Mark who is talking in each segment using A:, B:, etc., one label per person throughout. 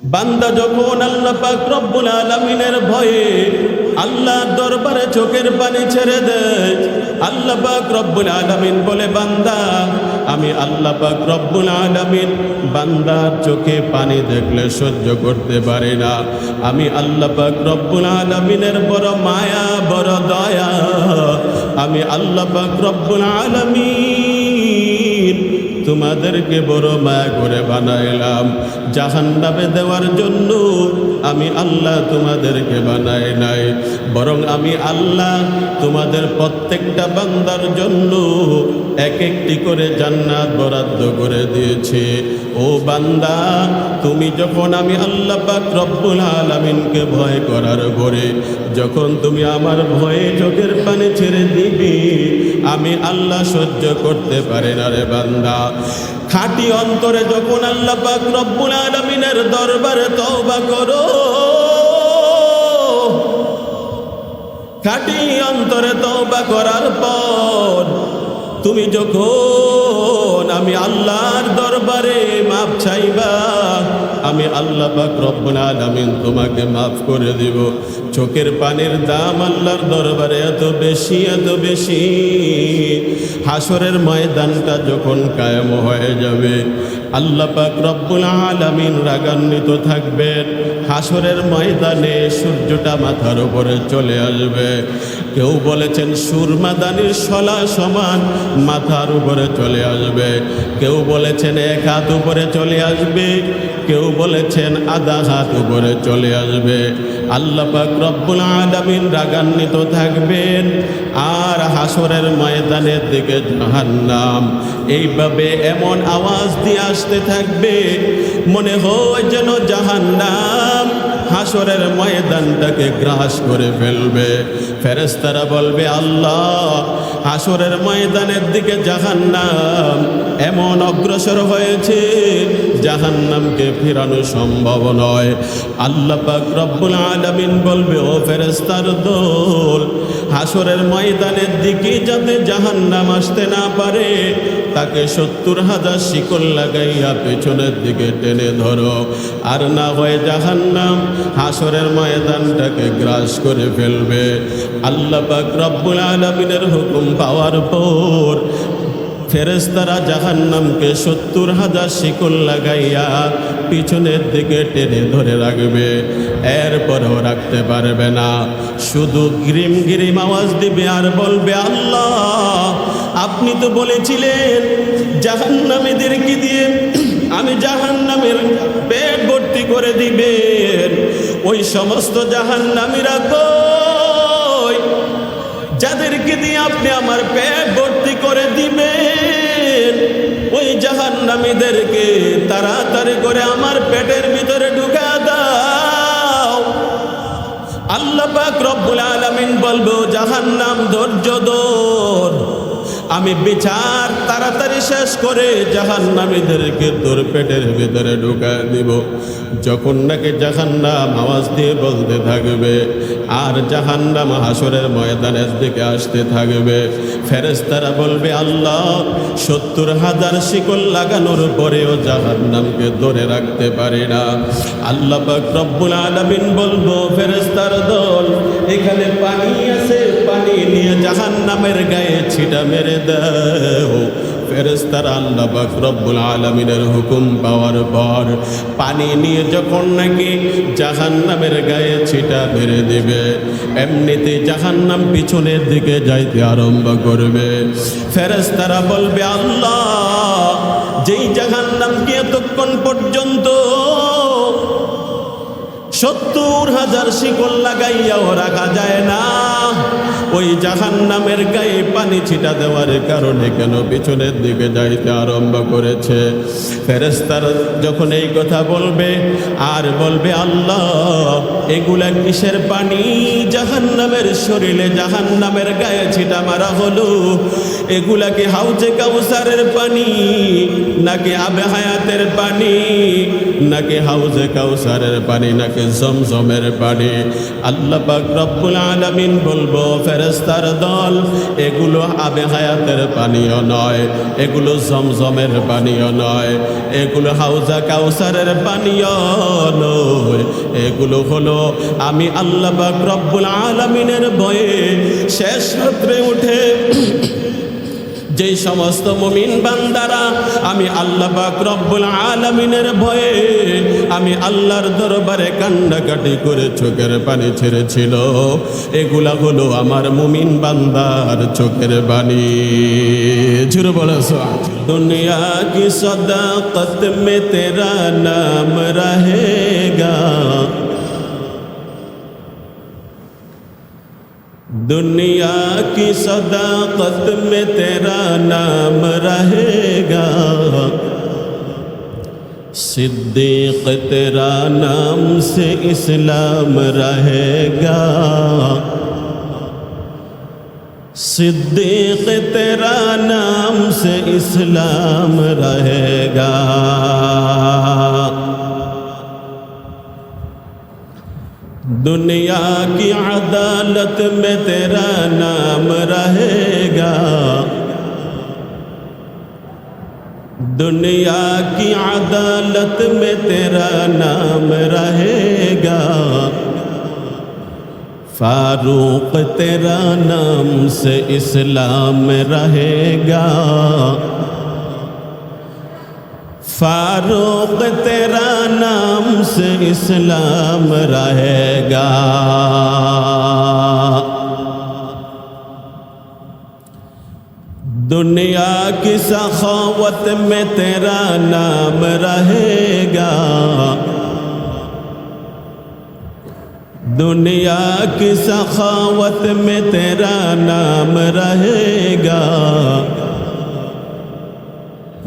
A: বান্দা যখন আল্লাহ পাক রব্বুল আলামিনের ভয়ে আল্লাহর দরবারে চোখের পানি ছেড়ে দেয়, আল্লাহ পাক রব্বুল আলামিন বলে, বান্দা আমি আল্লাহ পাক রব্বুল আলামিন বান্দার চোখে পানি দেখলে সহ্য করতে পারি না। আমি আল্লাহ পাক রব্বুল আলামিনের বড় মায়া, বড় দয়া। আমি আল্লাহ পাক রব্বুল আলামিন তোমাদেরকে বড় মায়া করে বানাইলাম, জাহান্নামে দেওয়ার জন্য আমি আল্লাহ তোমাদেরকে বানাই নাই, বরং আমি আল্লাহ তোমাদের প্রত্যেকটা বান্দার জন্য এক একটি করে জান্নাত বরাদ্দ করে দিয়েছি। ও বান্দা, তুমি যখন আমি আল্লাহ পাক রব্বুল আলামিনকে ভয় করার পরে যখন তুমি আমার ভয়ে চোখের পানি ছেড়ে দিবি, আমি আল্লাহ সহ্য করতে পারি না রে বান্দা। খাঁটি অন্তরে যখন আল্লাহ পাক রব্বুল আলামিনের দরবারে তওবা করো, খাঁটি অন্তরে তওবা করার পর তুমি যখন আমি আল্লাহর দরবারে মাপ চাইবা, আমি আল্লাহ পাক রব্বুল আলামিন তোমাকে মাফ করে দিব। চোখের পানির দাম আল্লাহর দরবারে এত বেশি, এত বেশি। হাসরের ময়দানটা যখন কায়েম হয়ে যাবে, আল্লাহ পাক রব্বুল আলামিন রাগান্বিত থাকবেন। হাসরের ময়দানে সূর্যটা মাথার উপরে চলে আসবে। কেউ বলেছেন সুরমাদানির শলা সমান মাথার উপরে চলে আসবে, কেউ বলেছেন এক হাত উপরে চলে আসবে, কেউ বলেছেন আধা হাত উপরে চলে আসবে। আল্লাহ পাক রব্বুল আলামিন রাগান্বিত থাকবেন। আর হাসরের ময়দানের দিকে জাহান্নাম এইভাবে এমন আওয়াজ দিয়ে আসতে থাকবে, মনে হয় যেন জাহান্নাম হাসরের ময়দানটাকে গ্রাস করে ফেলবে। ফেরেশতারা বলবে, আল্লাহ হাসরের ময়দানের দিকে জাহান্নাম এমন অগ্রসর হয়েছে, জাহান্নামকে ফেরানো সম্ভব নয়। আল্লাহ পাক রব্বুল আলামিন বলবে, ও ফেরেশতার দল, হাসরের ময়দানের দিকে যাতে জাহান্নাম আসতে না পারে তাকে ৭০,০০০ শিকল লাগাইয়া পেছনের দিকে টেনে ধরো, আর না হয় জাহান্নাম হাসরের ময়দানটাকে গ্রাস করে ফেলবে। আল্লাহ পাক রব্বুল আলামিনের হুকুম পাওয়ার পর ফেরেশতারা জাহান্নামকে ৭০,০০০ শিকল লাগাইয়া পিছনের দিকে টেনে ধরে রাখবে। এরপরেও রাখতে পারবে না, শুধু গ্রিম গ্রিম আওয়াজ দিবে আর বলবে, আল্লাহ আপনি তো বলেছিলেন জাহান্নামীদেরকে দিয়ে আমি জাহান্নামের পেট ভর্তি করে দিবেন। ওই সমস্ত জাহান্নামীরা কই যাদেরকে দিয়ে আপনি আমার পেট ভর্তি করে দিবেন? ওই জাহান্নামীদেরকে তাড়াতাড়ি করে আমার পেটের ভিতরে ঢুকা দাও। আল্লাহ পাক রব্বুল আলামিন বলবো, জাহান্নাম ধৈর্য ধর, আমি বিচার তাড়াতাড়ি শেষ করে জাহান্নামীদেরকে তোর পেটের ভিতরে ঢুকা দিব। যখন নাকি জাহান্নাম আওয়াজ দিয়ে বলতে থাকবে আর জাহান্নাম হাসরের ময়দানের দিকে আসতে থাকবে, ফেরেশতারা বলবে, আল্লাহ ৭০,০০০ শিকল লাগানোর পরেও জাহান্নামকে ধরে রাখতে পারি না। আল্লাহ পাক রব্বুল আলামিন বলবো, ফেরেশতার দল, এখানে পানি আছে, পানি নিয়ে জাহান্নামের গায়ে ছিটা মেরে দাও। ফেরেশতারা আল্লাহ পাক রব্বুল আলামিনের হুকুম পাওয়ার পর পানি নিয়ে যখন নাকি জাহান্নামের গায়ে ছিটা মেরে দিবে, এমনিতে জাহান্নাম পিছনের দিকে যাইতে আরম্ভ করবে। ফেরেশতারা বলবে, আল্লাহ যেই জাহান্নামকে এতক্ষণ পর্যন্ত ৭০,০০০ শিকল লাগাইয়াও রাখা যায় না, ওই জাহান্নামের গায়ে পানি ছিটা দেওয়ার কারণে কেন পিছনের দিকে যাইতে আরম্ভ করেছে? ফেরেশতারা যখন এই কথা বলবে আর বলবে, আল্লাহ এগুলা কিসের পানি? জাহান্নামের শরীরে জাহান্নামের গায়ে ছিটা মারা হলো, এগুলা কি হাউজে কাউসারের পানি নাকি আবে হায়াতের পানি নাকি হাউজে কাউসারের পানি নাকি জমজমের পানি? আল্লাহ পাক রব্বুল আলামিন বলবো, ফেরেশতার দল, এগুলো আবে হায়াতের পানীয় নয়, এগুলো জমজমের পানীয় নয়, এগুলো হাউজা কাউসারের পানীয় নয়। এগুলো হলো আমি আল্লাহ পাক রব্বুল আলামিনের ভয়ে শেষ রাত্রে উঠে যেই সমস্ত মুমিন বান্দারা আমি আল্লাহ পাক রব্বুল আলামিনের ভয়ে আমি আল্লাহর দরবারে কান্নাকাটি করে চোখের পানি ছেড়েছিল, এগুলা হলো আমার মুমিন বান্দার চোখের পানি। জোরে বলো সুবহানাল্লাহ। দুনিয়া কি সদাকত মে তেরা নাম রহেগা, दुनिया की सदाकत में तेरा नाम रहेगा, सिद्दीक तेरा नाम से इस्लाम रहेगा, सिद्दीक तेरा नाम से इस्लाम रहेगा। दुनिया की अदालत में तेरा नाम रहेगा, दुनिया की अदालत में तेरा नाम रहेगा, फारूक तेरा नाम से इस्लाम रहेगा, फारूक तेरा नाम से इस्लाम रहेगा। दुनिया की सखावत में तेरा नाम रहेगा, दुनिया की सखावत में तेरा नाम रहेगा,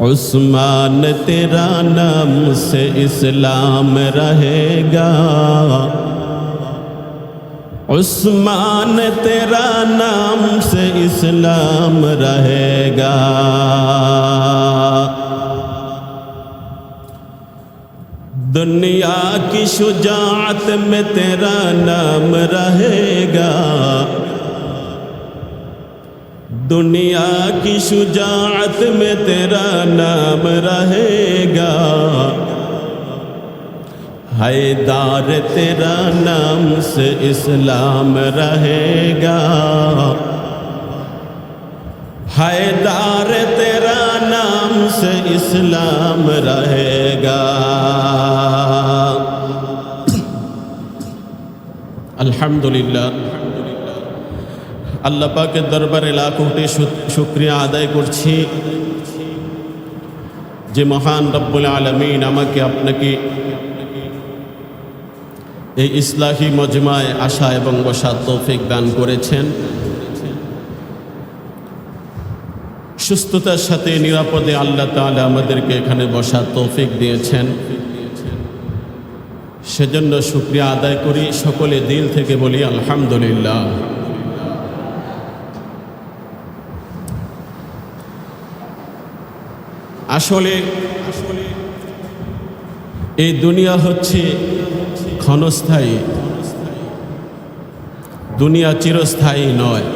A: उस्मान तेरा नाम से इस्लाम रहेगा, उस्मान तेरा नाम से इस्लाम रहेगा। दुनिया की शुजाअत में तेरा नाम रहेगा, दुनिया की शुजाअत में तेरा नाम रहेगा, हैदार तेरा नाम से इस्लाम रहेगा, हैदार तेरा नाम से इस्लाम रहेगा। अल्हम्दुलिल्लाह, আল্লাহ পাকের দরবারে লাখ কোটি শুকরিয়া আদায় করছি যে মহান রব্বুল আলামিন আমাকে আপনাকে এই ইসলাহি মজমায় আসা এবং বসার তৌফিক দান করেছেন। সুস্থতার সাথে নিরাপদে আল্লাহ তাআলা আমাদেরকে এখানে বসার তৌফিক দিয়েছেন, সেজন্য শুকরিয়া আদায় করি। সকলে দিল থেকে বলি আলহামদুলিল্লাহ। আসলে এই দুনিয়া হচ্ছে ক্ষণস্থায়ী, দুনিয়া চিরস্থায়ী নয়।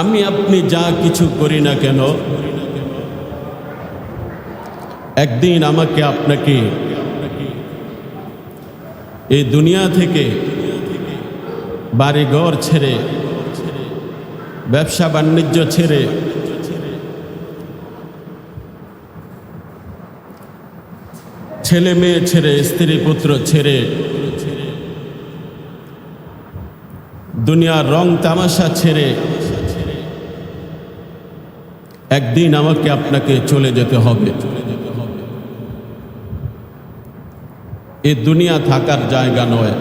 A: আমি আপনি যা কিছু করি না কেন, একদিন আমাকে আপনাকে এই দুনিয়া থেকে বাড়িঘর ছেড়ে, ব্যবসা বাণিজ্য ছেড়ে, ছেলে মেয়ে ছেড়ে, স্ত্রী পুত্র ছেড়ে, দুনিয়ার রং তামাশা ছেড়ে একদিন আমাকে আপনাকে চলে যেতে হবে। এই দুনিয়া থাকার জায়গা নয়।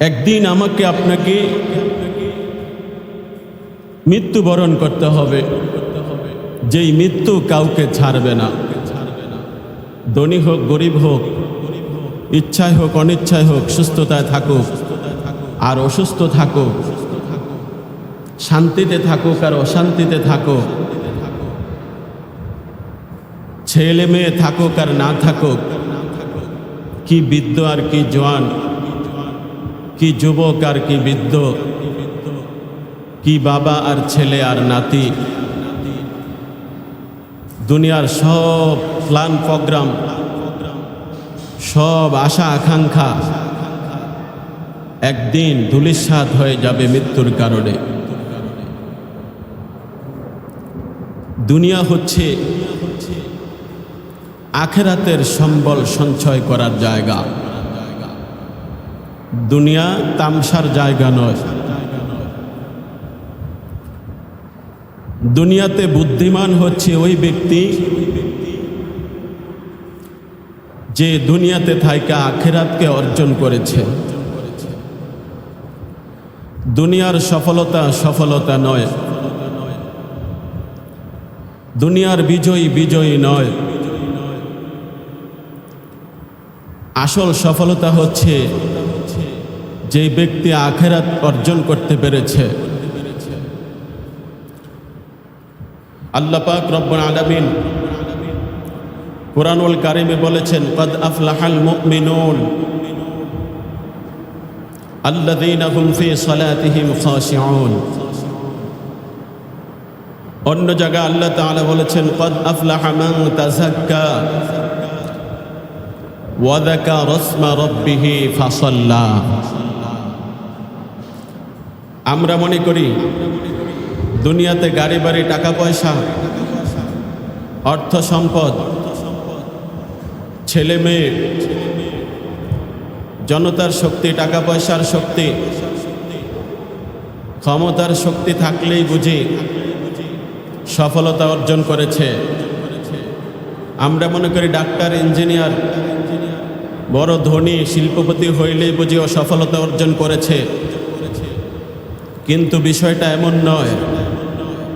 A: একদিন আমাকে আপনাকে মৃত্যুবরণ করতে হবে, যেই মৃত্যু কাউকে ছাড়বে না। ধনী হোক গরিব হোক, ইচ্ছায় হোক অনিচ্ছায় হোক, সুস্থতায় থাকুক আর অসুস্থ থাকুক, শান্তিতে থাকুক আর অশান্তিতে থাকুক, ছেলে মেয়ে থাকুক আর না থাকুক, কি বৃদ্ধ আর কি জওয়ান, কি যুবক আর কি বৃদ্ধ, কি বাবা আর ছেলে আর নাতি, দুনিয়ার সব প্ল্যান প্রোগ্রাম, সব আশা আকাঙ্ক্ষা একদিন ধূলিসাৎ হয়ে যাবে মৃত্যুর কারণে। দুনিয়া হচ্ছে আখিরাতের সম্বল সঞ্চয় করার জায়গা। দুনিয়া তামসার জায়গা নয়। দুনিয়াতে বুদ্ধিমান হচ্ছে ওই ব্যক্তি যে দুনিয়াতে থাইকা আখিরাতকে অর্জন করেছে। দুনিয়ার সফলতা নয়, দুনিয়ার বিজয়ী নয়। আসল সফলতা হচ্ছে যে ব্যক্তি আখিরাত অর্জন করতে পেরেছে। আল্লাহ পাক রব্বুল আলামিন কুরআনুল কারীমে বলেছেন, ক্বাদ আফলাহাল মুমিনুন আল্লাযীনা হুম ফী সালাতিহিম খাশিউন। অন্য জায়গায় আল্লাহ তাআলা বলেছেন, ক্বাদ আফলাহা মান তাযাক্কা ওয়া যাকারা ইসমা রাব্বিহি ফাসাল্লা। আমরা মনে করি দুনিয়াতে গাড়ি বাড়ি, টাকা পয়সা, অর্থ সম্পদ, ছেলে মেয়ে, জনতার শক্তি, টাকা পয়সার শক্তি, ক্ষমতার শক্তি থাকলেই বুঝি সফলতা অর্জন করেছে। আমরা মনে করি ডাক্তার, ইঞ্জিনিয়ার, বড় ধনী, শিল্পপতি হইলেই বুঝি ও সফলতা অর্জন করেছে। কিন্তু বিষয়টা এমন নয়।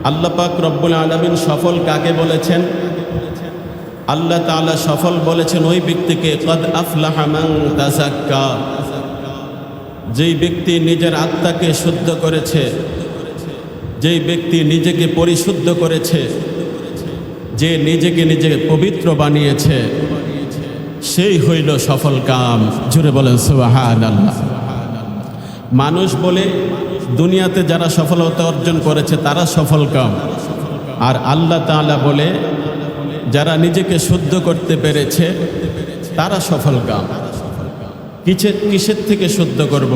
A: আল্লাহ পাক রব্বুল আলামিন সফল কাকে বলেছেন? আল্লাহ তাআলা সফল বলেছেন ওই ব্যক্তিকে, ক্বাদ আফলাহা মান তাযাক্কা, যেই ব্যক্তি নিজের আত্মাকে শুদ্ধ করেছে, যেই ব্যক্তি নিজেকে পরিশুদ্ধ করেছে, যে নিজেকে নিজে পবিত্র বানিয়েছে, সেই হইল সফল কাম। জুড়ে বলেন সুবহানাল্লাহ। মানুষ বলে দুনিয়াতে যারা সফলতা অর্জন করেছে তারা সফল কাম, আর আল্লাহ তাআলা বলে যারা নিজেকে শুদ্ধ করতে পেরেছে তারা সফল কাম। কিসের থেকে শুদ্ধ করব?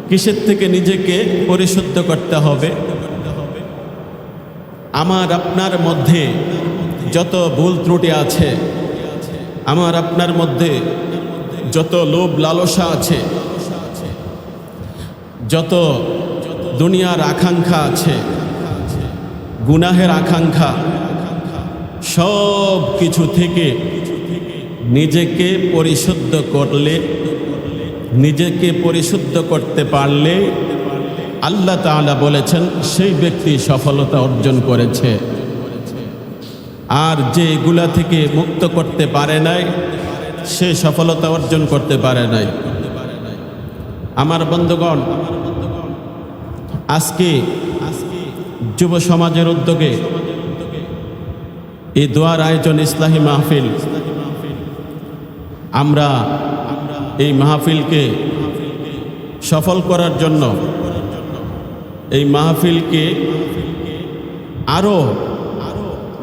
A: কিসের থেকে নিজেকে পরিশুদ্ধ করতে হবে? আমার আপনার মধ্যে যত ভুল ত্রুটি আছে, আমার আপনার মধ্যে যত লোভ লালসা আছে, যত দুনিয়ার আকাঙ্ক্ষা আছে, গুনাহের আকাঙ্ক্ষা, সব কিছু থেকে নিজেকে পরিশুদ্ধ করলে, নিজেকে পরিশুদ্ধ করতে পারলে আল্লাহ তাআলা বলেছেন সেই ব্যক্তি সফলতা অর্জন করেছে। আর যে এগুলা থেকে মুক্ত করতে পারে নাই সে সফলতা অর্জন করতে পারে নাই। আমার বন্ধুগণ, আজকে যুব সমাজের উদ্যোগে এই দোয়ার আয়োজন ইসলাহি মাহফিল, আমরা এই মাহফিলকে সফল করার জন্য, এই মাহফিলকে আরো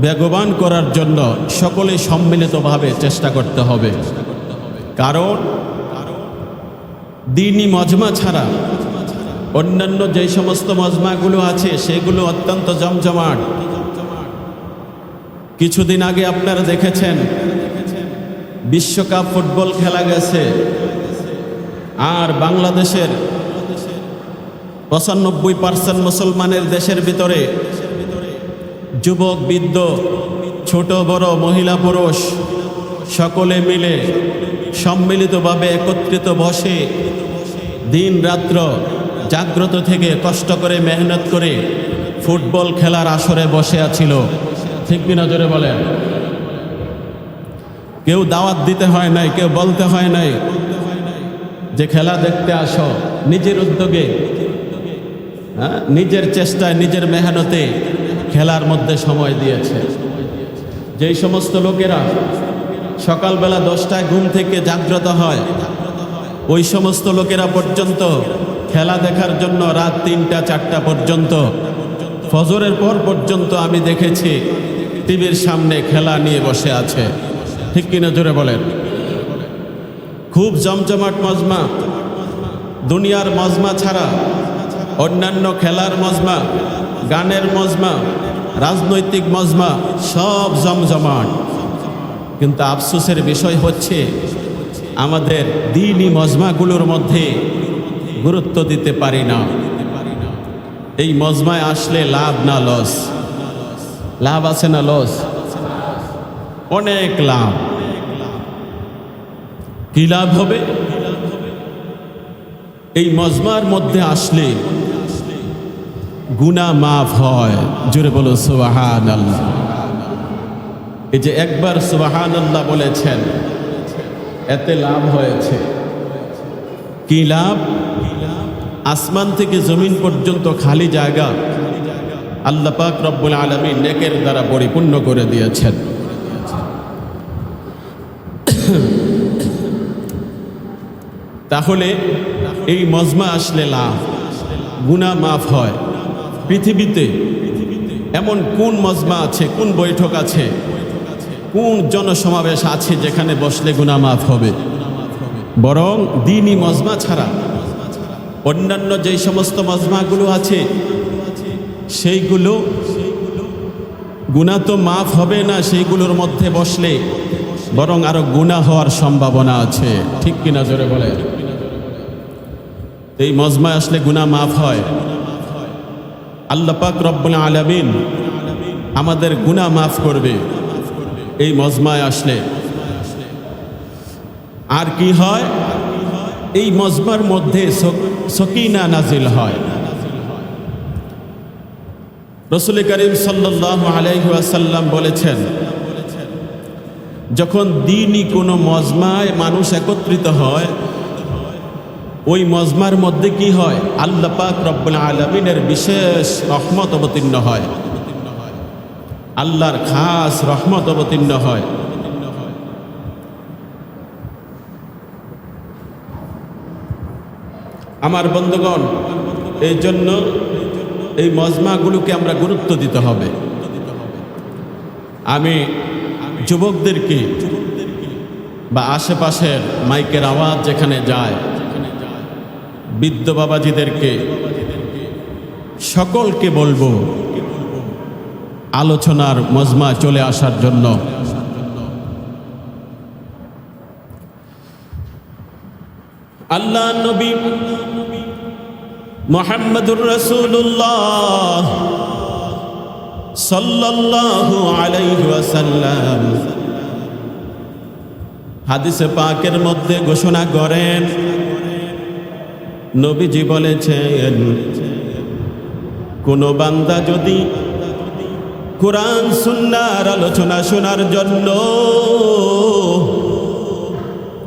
A: বেগবান করার জন্য সকলে সম্মিলিতভাবে চেষ্টা করতে হবে। কারণ দ্বীনি মজমা ছাড়া অন্যান্য যে সমস্ত মজমাগুলো আছে সেগুলো অত্যন্ত জমজমাট। কিছুদিন আগে আপনারা দেখেছেন বিশ্বকাপ ফুটবল খেলা গেছে, আর বাংলাদেশের ৯৫% মুসলমানের দেশের ভিতরে যুবক বৃদ্ধ, ছোট বড়, মহিলা পুরুষ সকলে মিলে সম্মিলিতভাবে একত্রিত বসে দিন রাত্র জাগ্রত থেকে কষ্ট করে মেহনত করে ফুটবল খেলার আসরে বসে আছিল। ঠিক কি না জোরে বলেন? কেউ দাওয়াত দিতে হয় নাই, কেউ বলতে হয় নাই যে খেলা দেখতে আসো। নিজের উদ্যোগে, নিজের চেষ্টায়, নিজের মেহনতে খেলার মধ্যে সময় দিয়েছে। যেই সমস্ত লোকেরা সকালবেলা 10টায় ঘুম থেকে জাগ্রত হয়, ওই সমস্ত লোকেরা পর্যন্ত খেলা দেখার জন্য রাত 3টা 4টা পর্যন্ত, ফজরের পর পর্যন্ত আমি দেখেছি টিভির সামনে খেলা নিয়ে বসে আছে, ঠিক কিনা জোরে বলেন? খুব জমজমাট মজমা, দুনিয়ার মজমা ছাড়া অন্যান্য খেলার মজমা, গানের মজমা, রাজনৈতিক মজমা সব জমজমাট। কিন্তু আফসোসের বিষয় হচ্ছে আমাদের দ্বীনি মজমাগুলোর মধ্যে গুরুত্ব দিতে পারি না। এই মজমায় আসলে লাভ না লস? লাভ আছে না লস? অনেক লাভ। কি লাভ হবে? এই মজমার মধ্যে আসলে গুনাহ মাফ হয়। জোরে বলো সুবহানাল্লাহ। এই যে একবার সুবহানাল্লাহ বলেছেন, এতে লাভ হয়েছে। কি লাভ? আসমান থেকে জমিন পর্যন্ত খালি জায়গা আল্লাহ পাক রব্বুল আলামিন নেকের দ্বারা পরিপূর্ণ করে দিয়েছেন। তাহলে এই মজমা আসলে লাভ, গুনাহ মাফ হয়। পৃথিবীতে এমন কোন মজমা আছে, কোন বৈঠক আছে, কোন জনসমাবেশ আছে যেখানে বসলে গুনাহ মাফ হবে? বরং দ্বীনি মজমা ছাড়া অন্যান্য যেই সমস্ত মজমাগুলো আছে সেইগুলো গুনাহ তো মাফ হবে না, সেইগুলোর মধ্যে বসলে বরং আরো গুনাহ হওয়ার সম্ভাবনা আছে, ঠিক কিনা জোরে বলে? এই মজমায় আসলে গুনাহ মাফ হয়। আল্লাহ পাক রব্বুল আলামিন আমাদের গুনাহ মাফ করবে এই মজমায় আসলে। আর কি হয়? এই মজমার মধ্যে সকিনা নাজিল হয়। রাসূল করিম সাল্লাল্লাহু আলাইহি ওয়াসাল্লাম বলেছেন, যখন দ্বীনি কোনো মজমায় মানুষ একত্রিত হয়, ওই মজমার মধ্যে কি হয়? আল্লাহ পাক রব্বুল আলামিনের বিশেষ রহমত অবতীর্ণ হয়, আল্লাহর খাস রহমত অবতীর্ণ হয়। আমার বন্ধুগণ, এই জন্য এই মজমাগুলোকে আমরা গুরুত্ব দিতে হবে। আমি যুবকদেরকে বা আশেপাশের মাইকের আওয়াজ যেখানে যায়, বৃদ্ধ বাবাজিদেরকে সকলকে বলবো আলোচনার মজমা চলে আসার জন্য। আল্লাহ নবী মুহাম্মদুর রাসূলুল্লাহ সাল্লাল্লাহু আলাইহি ওয়াসাল্লাম হাদিসে পাকের মধ্যে ঘোষণা করেন, নবীজি বলেছেন, কোন বান্দা যদি কোরআন সুন্নাহর আলোচনা শোনার জন্য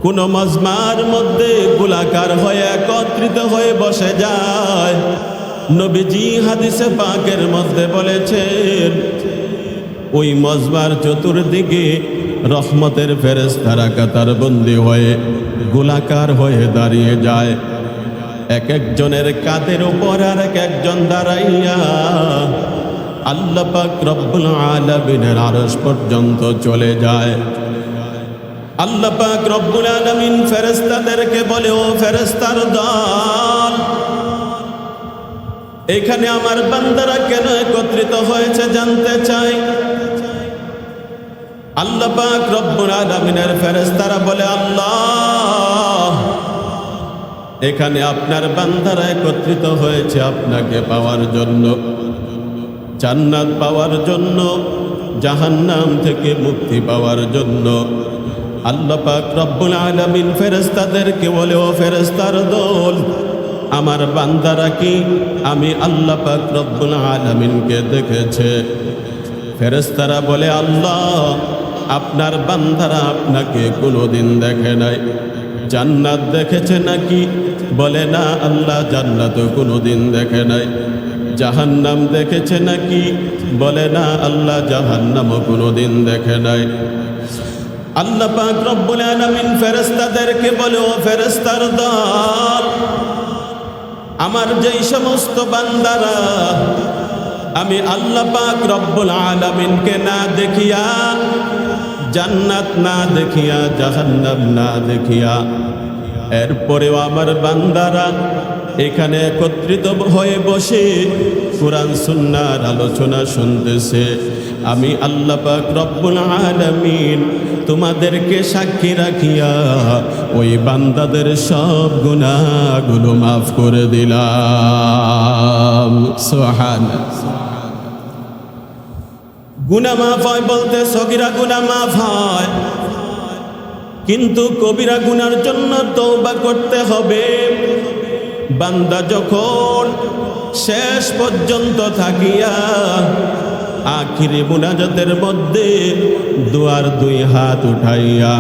A: কোন মজমার মধ্যে গোলাকার হয়ে একত্রিত হয়ে বসে যায়, নবীজি হাদিসে পাকের মধ্যে বলেছেন, ওই মজমার চতুর্দিকে রহমতের ফেরেশতারা কাতারবন্দি হয়ে গোলাকার হয়ে দাঁড়িয়ে যায়। এক একজনের কাঁধের উপর আর এক একজন দাঁড়াইয়া আল্লাহ পাক রব্বুল আলামিনের আরশ পর্যন্ত চলে যায়। আল্লাহ পাক রব্বুল আলামিন ফেরেশতাদেরকে বলে, ও ফেরেশতার দল, এখানে আমার বান্দারা কেন একত্রিত হয়েছে জানতে চাই। আল্লাহ পাক রব্বুল আলামিনের ফেরেশতারা বলে, আল্লাহ, এখানে আপনার বান্দারা একত্রিত হয়েছে আপনাকে পাওয়ার জন্য, জান্নাত পাওয়ার জন্য, জাহান্নাম থেকে মুক্তি পাওয়ার জন্য। আল্লাহ পাক রব্বুল আলামিন ফেরেশতাদেরকে বলে, ও ফেরেশতার দল, আমার বান্দারা কি আমি আল্লাহ পাক রব্বুল আলামিনকে দেখেছে? ফেরেশতারা বলে, আল্লাহ, আপনার বান্দারা আপনাকে কোনোদিন দেখে নাই। জান্নাত দেখেছে নাকি? বলে, না আল্লাহ, জান্নাতও কোনোদিন দেখে নাই। জাহান্নাম দেখেছে নাকি? বলে, না আল্লাহ, জাহান্নামও কোনোদিন দেখে নাই। আল্লাহ পাক রব্বুল আলামিন ফেরেশতাদেরকে বলে, ও ফেরেশতার দল, আমার যেই সমস্ত বান্দারা আমি আল্লাহ পাক রব্বুল আলামিনকে না দেখিয়া, জান্নাত না দেখিয়া, জাহান্নাম না দেখিয়া, এরপরেও আমার বান্দারা এখানে একত্রিত হয়ে বসে কুরআন সুন্নাহর আলোচনা শুনতেছে, আমি আল্লাহ পাক রব্বুল আলামিন তোমাদেরকে সাক্ষী রাখিয়া ওই বান্দাদের সব গুনাহগুলো মাফ করে দিলাম। সুবহানাল্লাহ। গুনাহ মাফ হয় বলতে সগীরা গুনাহ মাফ হয়, কিন্তু কবিরা গুনার জন্য তওবা করতে হবে। বান্দা যখন শেষ পর্যন্ত থাকিয়া আখিরি মুনাজাতের মধ্যে দুয়ার দুই হাত উঠাইয়া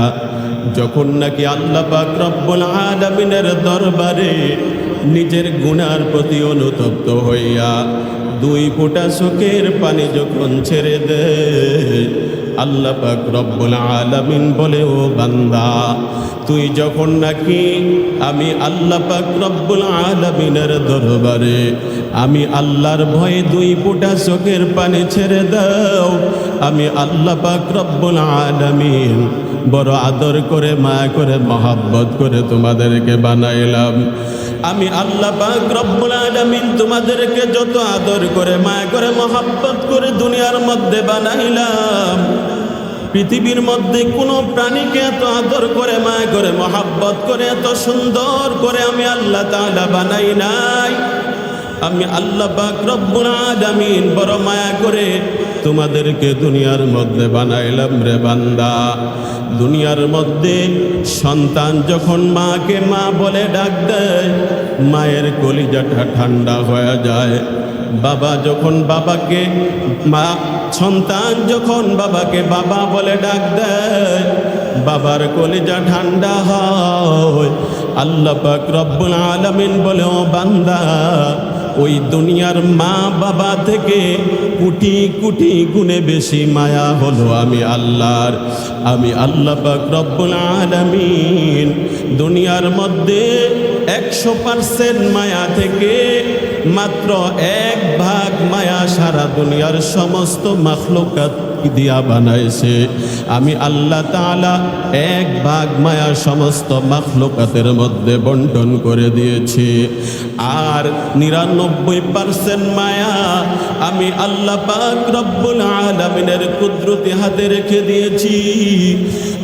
A: যখন নাকি আল্লাহ পাক রব্বুল আলামিনের দরবারে নিজের গুনার প্রতি অনুতপ্ত হইয়া দুই ফোঁটা চোখের পানি যখন ছেড়ে দেয়, আল্লাহ পাক রব্বুল আলামিন বলে, ও বান্দা, তুই যখন নাকি আমি আল্লাহ পাক রব্বুল আলামিনের দরবারে আমি আল্লাহর ভয়ে দুই ফোঁটা চোখের পানি ছেড়ে দাও, আমি আল্লাহ পাক রব্বুল আলামিন বড় আদর করে, মায়া করে, মহব্বত করে তোমাদেরকে বানাইলাম। আমি আল্লাহ পাক রব্বুল আলামিন তোমাদেরকে যত আদর করে, মায়া করে, মহব্বত করে দুনিয়ার মধ্যে বানাইলাম, পৃথিবীর মধ্যে কোনো প্রাণীকে এত আদর করে, মায়া করে, মহব্বত করে, এত সুন্দর করে আমি আল্লাহ তাআলা বানাই নাই। আমি আল্লাহ পাক রব্বুল আলামিন বড় মায়া করে তোমাদেরকে দুনিয়ার মধ্যে বানাইলাম রে বান্দা। দুনিয়ার মধ্যে সন্তান যখন মাকে মা বলে ডাক দেয়, মায়ের কলিজাটা ঠান্ডা হয়ে যায়। বাবা যখন বাবাকে মা, সন্তান যখন বাবাকে বাবা বলে ডাক দেয়, বাবার কলিজা ঠান্ডা হয়। আল্লাহ পাক রব্বুল আলামিন বলে, ও বান্দা, ওই দুনিয়ার মা বাবা থেকে কোটি কোটি গুণে বেশি মায়া হলো আমি আল্লাহর। আমি আল্লাহ পাক রব্বুল আলামিন দুনিয়ার মধ্যে 100% মায়া থেকে মাত্র 1 ভাগ মায়া সারা দুনিয়ার সমস্ত মাখলুকাত দিয়া বানাইছে। আমি আল্লাহ তাআলা 1 ভাগ মায়া সমস্ত মাখলুকাতের মধ্যে বন্টন করে দিয়েছি, আর 99% মায়া আমি আল্লাহ পাক রব্বুল আলামিনের কুদরতি হাতে রেখে দিয়েছি।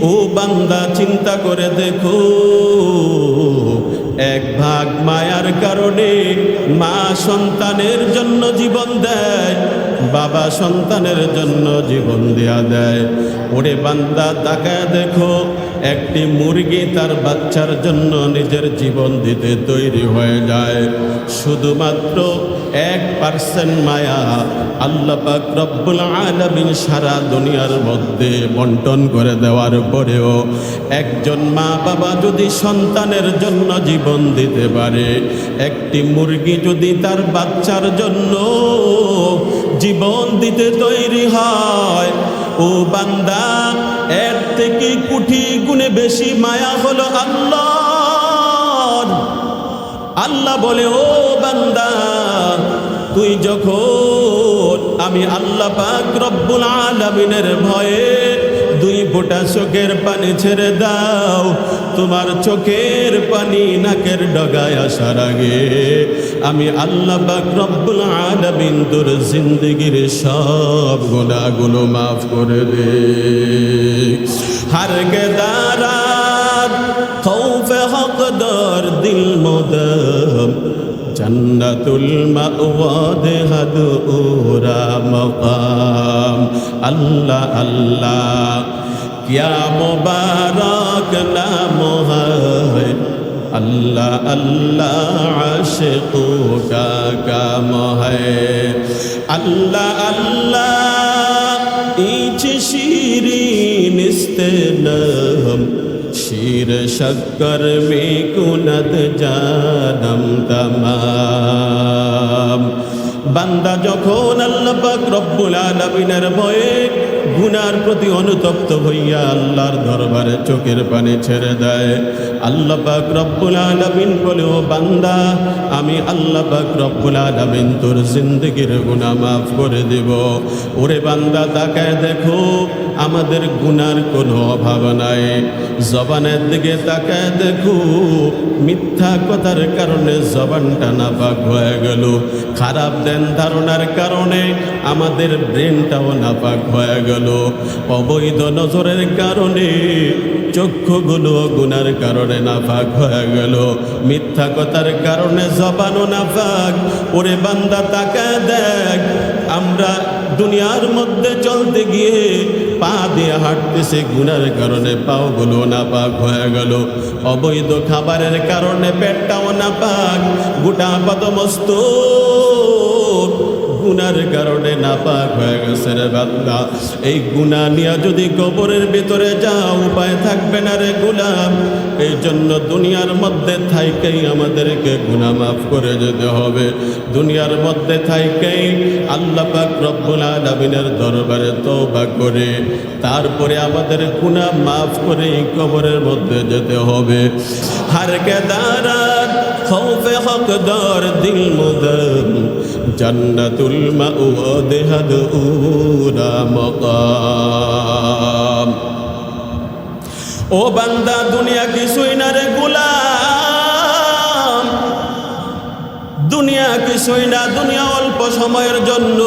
A: ও বান্দা, চিন্তা করে দেখো, 1 ভাগ মায়ার কারণে মা সন্তানের জন্য জীবন দেয়, বাবা সন্তানের জন্য জীবন দেয়া দেয়। ওরে বান্দা, তাকায় দেখো, একটি মুরগি তার বাচ্চার জন্য নিজের জীবন দিতে তৈরি হয়ে যায়। শুধুমাত্র 1% মায়া আল্লাহ পাক রব্বুল আলামিন সারা দুনিয়ার মধ্যে বন্টন করে দেওয়ার পরেও একজন মা বাবা যদি সন্তানের জন্য জীবন দিতে পারে, একটি মুরগি যদি তার বাচ্চার জন্য জীবন দিতে তৈরি হয়, ও বান্দা, এর থেকে কোটি গুণে বেশি মায়া হলো আল্লাহর। আল্লাহ বলে, ও বান্দা, তুই যখন আমি আল্লাহ পাক রব্বুল আলামিনের ভয়ে 2 ফোঁটা চোখের পানি ছেড়ে দাও, তোমার চোখের পানি নাকের ডগায় আসার আগে আমি আল্লাহ পাক রব্বুল আলামিন তোর জিন্দেগির সব গুনাহগুলো মাফ করে দে। হারকে দারাত খৌফে হকদার দিল মোদম, জন্নতুল মাওয়াদ হাদুরা মকাম। আল্লাহ আল্লাহ क्या मुबारक नाम है, अल्लाह अल्लाह आशिकों का काम है। अल्लाह अल्लाह इच शीरीन इस्तेनाम, शीर शक्कर में कुनद जानम तमाम। বান্দা যখন আল্লাহ পাক রব্বুল আলামিনের ভয়ে গুনার প্রতি অনুতপ্ত হইয়া আল্লাহর দরবারে চোখের পানি ছেড়ে দেয়, আল্লাহ পাক রব্বুল আলামিন বলে, ও বান্দা, আমি আল্লাহ পাক রব্বুল আলামিন তোর জিন্দেগির গুনাহ মাফ করে দেব। ওরে বান্দা, তাকায় দেখো, আমাদের গুনার কোনো অভাব নাই। জবানের দিকে তাকায় দেখো, মিথ্যা কথার কারণে জবানটা নাপাক হয়ে গেল। খারাপ ধ্যান ধারণার কারণে আমাদের ব্রেনটাও নাপাক হয়ে গেল। অবৈধ নজরের কারণে চক্ষুগুলো গুনার কারণে নাপাক হয়ে গেল। মিথ্যা কথার কারণে জবানও নাপাক। ওরে বান্দা, তাকায় দেখ, আমরা দুনিয়ার মধ্যে চলতে গিয়ে পা দিয়ে হাঁটতেছে, গুনার কারণে পাওগুলো নাপাক হয়ে গেল। অবৈধ খাবারের কারণে পেটটাও নাপাক, গোটা পাদমস্তক গুনার কারণে নাপাক হয়ে গেছে রে বান্দা। এই গুনাহ নিয়ে যদি কবরের ভিতরে যাও, উপায় থাকবে না রে গোলাম। এই জন্য দুনিয়ার মধ্যে থাইকেই আমাদেরকে গুনাহ মাফ করে যেতে হবে। দুনিয়ার মধ্যে থাইকেই আল্লাহ পাক রব্বুল আলামিনের দরবারে তওবা করে তারপরে আমাদের গুনাহ মাফ করে কবরের মধ্যে যেতে হবে। হার কে দারাত খৌফে হকদার দিল মুদম, জান্নাতুল মাওয়াদ হাদুরা মাকাম। ও বান্দা, দুনিয়া কিছুই না রে গোলাম, দুনিয়া কিছুই না। দুনিয়া অল্প সময়ের জন্য।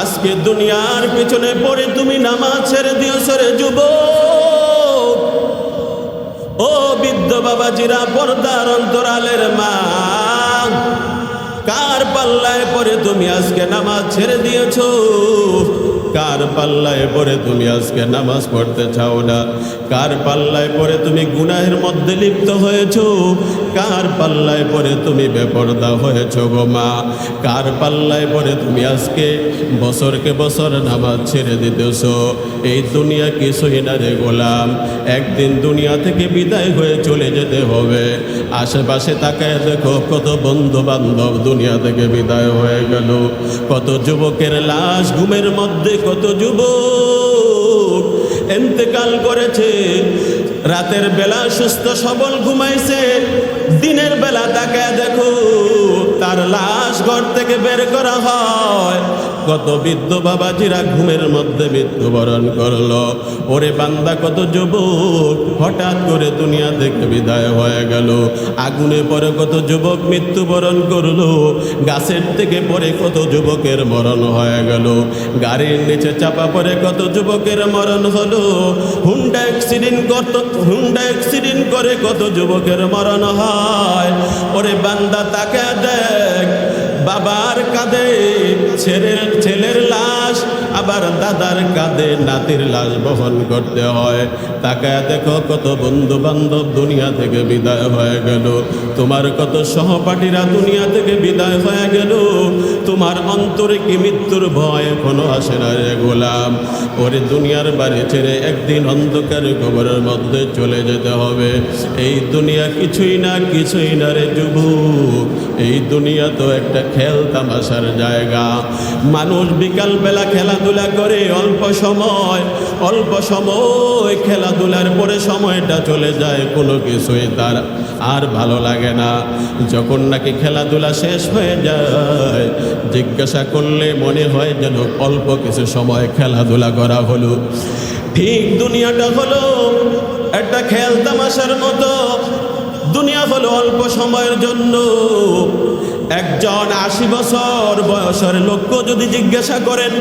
A: আজকে দুনিয়ার পিছনে পড়ে তুমি নামাজ ছেড়ে দিয়েছো রে যুবক। ও বৃদ্ধ বাবাজিরা, পর্দার অন্তরালের মা, কার পাল্লায় পড়ে তুমি আজকে নামাজ ছেড়ে দিয়েছো? কার পাল্লায় পড়ে তুমি আজকে নামাজ পড়তে চাও না? কার পাল্লায় পড়ে তুমি গুনাহের মধ্যে লিপ্ত হয়েছো? কার পাল্লায় পড়ে তুমি বেপরদা হয়েছো গো মা? কার পাল্লায় পড়ে তুমি আজকে বছরকে বছর নামাজ ছেড়ে দিতেছো? এই দুনিয়া কিছুই না রে গোলাম, একদিন দুনিয়া থেকে বিদায় হয়ে চলে যেতে হবে। আশেপাশে তাকায় দেখো, কত বন্ধু বান্ধব দুনিয়া থেকে বিদায় হয়ে গেল। কত যুবকের লাশ ঘুমের মধ্যে, কত যুবক ইন্তেকাল করেছে। রাতের বেলা সুস্থ সবল ঘুমাইছে, দিনের বেলা তাকায় দেখো তার লাশ ঘর থেকে বের করা হয়। কত বৃদ্ধ বাবাজিরা ঘুমের মধ্যে মৃত্যুবরণ করলো। ওরে বান্দা, কত যুবক হঠাৎ করে দুনিয়া থেকে বিদায় হয়ে গেল। আগুনে পড়ে কত যুবক মৃত্যুবরণ করলো। গাছের থেকে পড়ে কত যুবকের মরণ হয়ে গেল। গাড়ির নিচে চাপা পড়ে কত যুবকের মরণ হলো। হুন্ডা অ্যাক্সিডেন্ট করে কত যুবকের মরণ হয়। ওরে বান্দা, তাকে দেখ, বাবার কাঁধে ছেলের লাশ, আবার দাদার কাঁধে নাতির লাশ বহন করতে হয়। তাকায় দেখো, কত বন্ধু বান্ধব দুনিয়া থেকে বিদায় হয়ে গেল। তোমার কত সহপাঠীরা দুনিয়া থেকে বিদায় হয়ে গেল। তোমার অন্তরে কি মৃত্যুর ভয় এখনো আসে না রে গোলাম? ওরে দুনিয়ার বাড়ি ছেড়ে একদিন অন্ধকার কবরের মধ্যে চলে যেতে হবে। এই দুনিয়া কিছুই না রে যুবক। এই দুনিয়া তো একটা খেল তামাশার জায়গা। মানুষ বিকাল বেলা খেলাধুলা করে অল্প সময় খেলাধুলার পরে সময়টা চলে যায়, কোনো কিছুই তার আর ভালো লাগে না। যখন নাকি খেলাধুলা শেষ হয়ে যায়, জিজ্ঞাসা করলে মনে হয় যেন অল্প কিছু সময় খেলাধুলা করা হলো। ঠিক দুনিয়াটা হলো একটা খেল তামাশার মতো। দুনিয়া হলো অল্প সময়ের জন্য। একজন 80 বছর বয়সের লোককে যদি জিজ্ঞাসা করেন,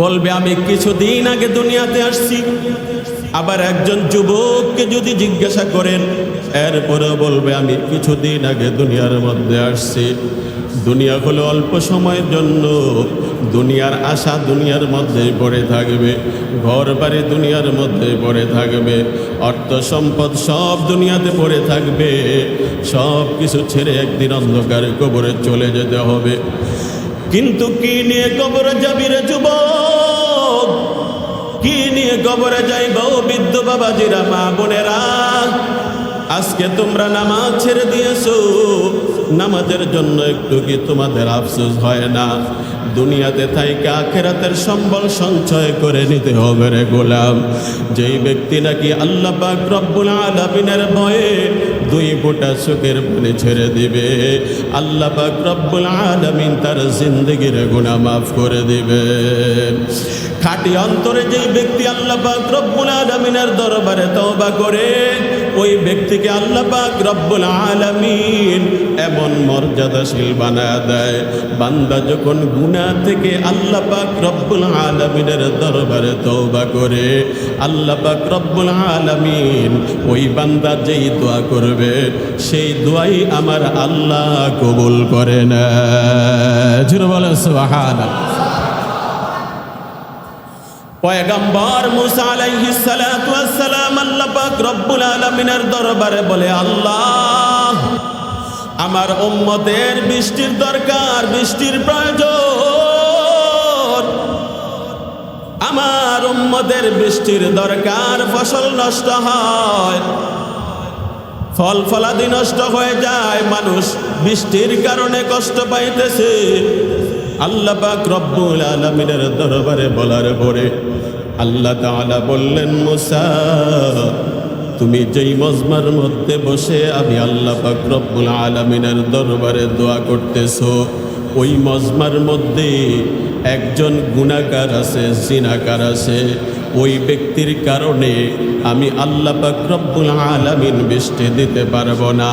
A: বলবে আমি কিছুদিন আগে দুনিয়াতে আসছি। আবার একজন যুবককে যদি জিজ্ঞাসা করেন, এরপরে বলবে আমি কিছুদিন আগে দুনিয়ার মধ্যে আসছি। দুনিয়া হলো অল্প সময়ের জন্য। দুনিয়ার আশা দুনিয়ার মধ্যেই পড়ে থাকবে, ঘর বাড়ি দুনিয়ার মধ্যেই পড়ে থাকবে, অর্থ সম্পদ সব দুনিয়াতে পড়ে থাকবে। সব কিছু ছেড়ে একদিন অন্ধকার কবরে চলে যেতে হবে। কিন্তু কি নিয়ে কবরে যাবি রে যুবক? কি নিয়ে কবরে যাইব? বৃদ্ধ বাবাজিরা, মা বোনেরা, আজকে তোমরা নামাজ ছেড়ে দিয়েছো, নামাজের জন্য একটু কি তোমাদের আফসোস হয় না? দুনিয়াতে থাইকে আখিরাতের সম্বল সঞ্চয় করে নিতে হবে রে গোলাম। যেই ব্যক্তি নাকি আল্লাহ পাক রব্বুল আলামিনের ভয়ে দুই ফোঁটা চোখের পানি ছেড়ে দিবে, আল্লাহ পাক রব্বুল আলামিন তার জিন্দেগির গুনাহ মাফ করে দিবে। খাঁটি অন্তরে যেই ব্যক্তি আল্লাহ পাক রব্বুল আলামিনের দরবারে তওবা করে, ওই ব্যক্তিকে আল্লাহ পাক রব্বুল আলামিন এমন মর্যাদাশীল বানায় দেয়, বান্দা যখন গুনাহ থেকে আল্লাহ পাক রব্বুল আলামিনের দরবারে তওবা করে, আল্লাহ পাক রব্বুল আলামিন ওই বান্দা যেই দোয়া করবে সেই দোয়াই আমার আল্লাহ কবুল করে না। জোরে বলেন সুবহানাল্লাহ। পয়গম্বর মুসা আলাইহিস সালাতু ওয়াস সালাম আল্লাহ পাক রব্বুল আলামিনের দরবারে বলে, আল্লাহ আমার উম্মতের বৃষ্টির দরকার, বৃষ্টির প্রয়োজন, আমার উম্মতের বৃষ্টির দরকার। ফসল নষ্ট হয়, ফল ফলাদি নষ্ট হয়ে যায়, মানুষ বৃষ্টির কারণে কষ্ট পাইতেছে। আল্লাহ পাক রব্বুল আলামিনের দরবারে বলার পরে আল্লাহ তাআলা বললেন, মুসা তুমি যেই মজমার মধ্যে বসে আমি আল্লাহ পাক রব্বুল আলামিনের দরবারে দোয়া করতেছো, ওই মজমার মধ্যে একজন গুনাহগার আছে, জিনাকার আছে। ওই ব্যক্তির কারণে আমি আল্লাহ পাক রব্বুল আলামিন বৃষ্টি দিতে পারবো না।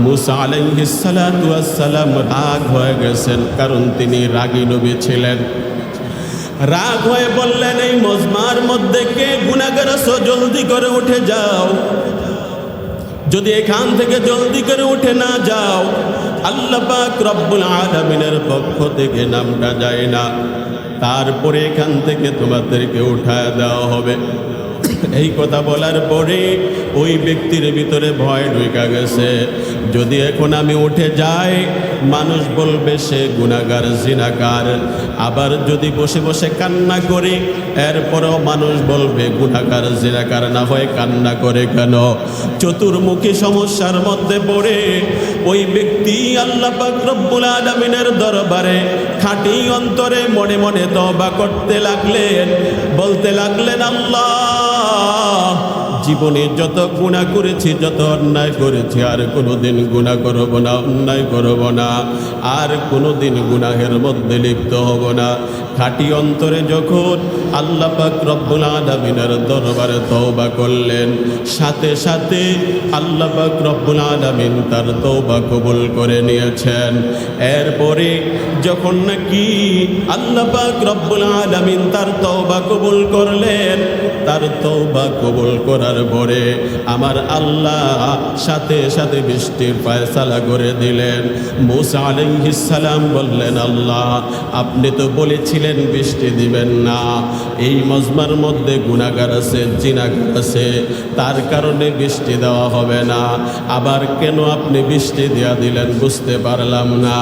A: মুসা আলাইহিস সালাতু ওয়াস সালাম রাগ হয়ে গেছেন, কারণ তিনি রাগী নবী ছিলেন। রাগ হয়ে বললেন, এই মজমার মধ্যে কে গুনাহগার আছো, জলদি করে উঠে যাও। যদি এখান থেকে জলদি করে উঠে না যাও, আল্লাহ পাক রব্বুল আলামিনের পক্ষ থেকে নামটা যায় না, তারপরে এখান থেকে তোমাদেরকে উঠায় দেওয়া হবে। এই কথা বলার পরে ওই ব্যক্তির ভিতরে ভয় ঢুকে গেছে, যদি এখন আমি উঠে যাই মানুষ বলবে সে গুনাহগার, জিনাকার। আবার যদি বসে বসে কান্না করি, এরপরেও মানুষ বলবে গুনাহগার, জিনাকার না হয়ে কান্না করে কেন? চতুর্মুখী সমস্যার মধ্যে পড়ে ওই ব্যক্তি আল্লাহ পাক রব্বুল আলামিনের দরবারে খাঁটি অন্তরে মনে মনে তওবা করতে লাগলেন, বলতে লাগলেন, আল্লাহ জীবনে যত গুনাহ করেছি, যত অন্যায় করেছি, আর কোনোদিন গুনাহ করব না, অন্যায় করব না, আর কোনোদিন গুনাহের মধ্যে লিপ্ত হব না। খাঁটি অন্তরে যখন আল্লাহ পাক রব্বুল আলামিনের দরবারে তওবা করলেন, সাথে সাথে আল্লাহ পাক রব্বুল আলামিন তার তওবা কবুল করে নিয়েছেন। এরপরে যখন নাকি আল্লাহ পাক রব্বুল আলামিন তার তওবা কবুল করলেন, তার তওবা কবুল করার পরে আমার আল্লাহ সাথে সাথে বৃষ্টির ফয়সালা করে দিলেন। মুসা আলাইহিস সালাম বললেন, আল্লাহ আপনি তো বলেছিলেন বৃষ্টি দিবেন না, এই মজমার মধ্যে গুনাহগার আছে, জিনাকার আছে, তার কারণে বৃষ্টি দেওয়া হবে না, আবার কেন আপনি বৃষ্টি দেয়া দিলেন বুঝতে পারলাম না।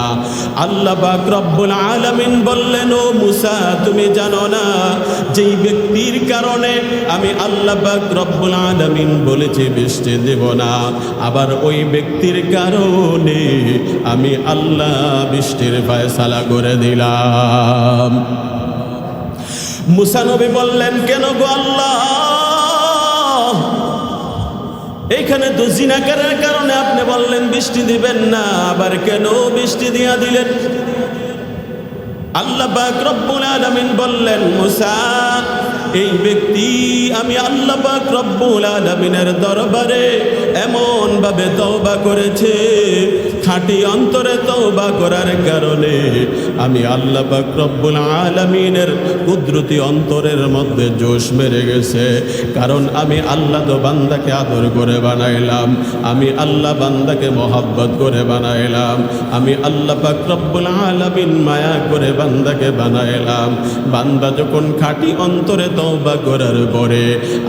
A: আল্লাহ পাক রব্বুল আলামিন বললেন, ও মুসা তুমি জানো না যেই ব্যক্তির কারণে আমি আল্লাহ পাক রব্বুল আলামিন বলেছি বৃষ্টি দেব না, আবার ওই ব্যক্তির কারণে আমি আল্লাহ বৃষ্টির ফয়সালা করে দিলাম। মুসা নবী বললেন, কেন গো আল্লাহ, এইখানে তো জিনাকারের কারণে আপনি বললেন বৃষ্টি দিবেন না, আবার কেন বৃষ্টি দিয়া দিলেন? আল্লাহ পাক রব্বুল আলামিন বললেন, মুসা এই ব্যক্তি আমি আল্লাহ পাক রব্বুল আলামিনের দরবারে এমন ভাবে তওবা করেছে, খাঁটি অন্তরে তওবা করার কারণে আমি আল্লাহ পাক রব্বুল আলামিনের কুদরতি অন্তরের মধ্যে জোশ মেরে গেছে। কারণ আমি আল্লাহ তো বান্দাকে আদর করে বানাইলাম, আমি আল্লাহ বান্দাকে মহব্বত করে বানাইলাম, আমি আল্লাহ পাক রব্বুল আলামিন মায়া করে বান্দাকে বানাইলাম। বান্দা যখন খাঁটি অন্তরে তওবা করার পরে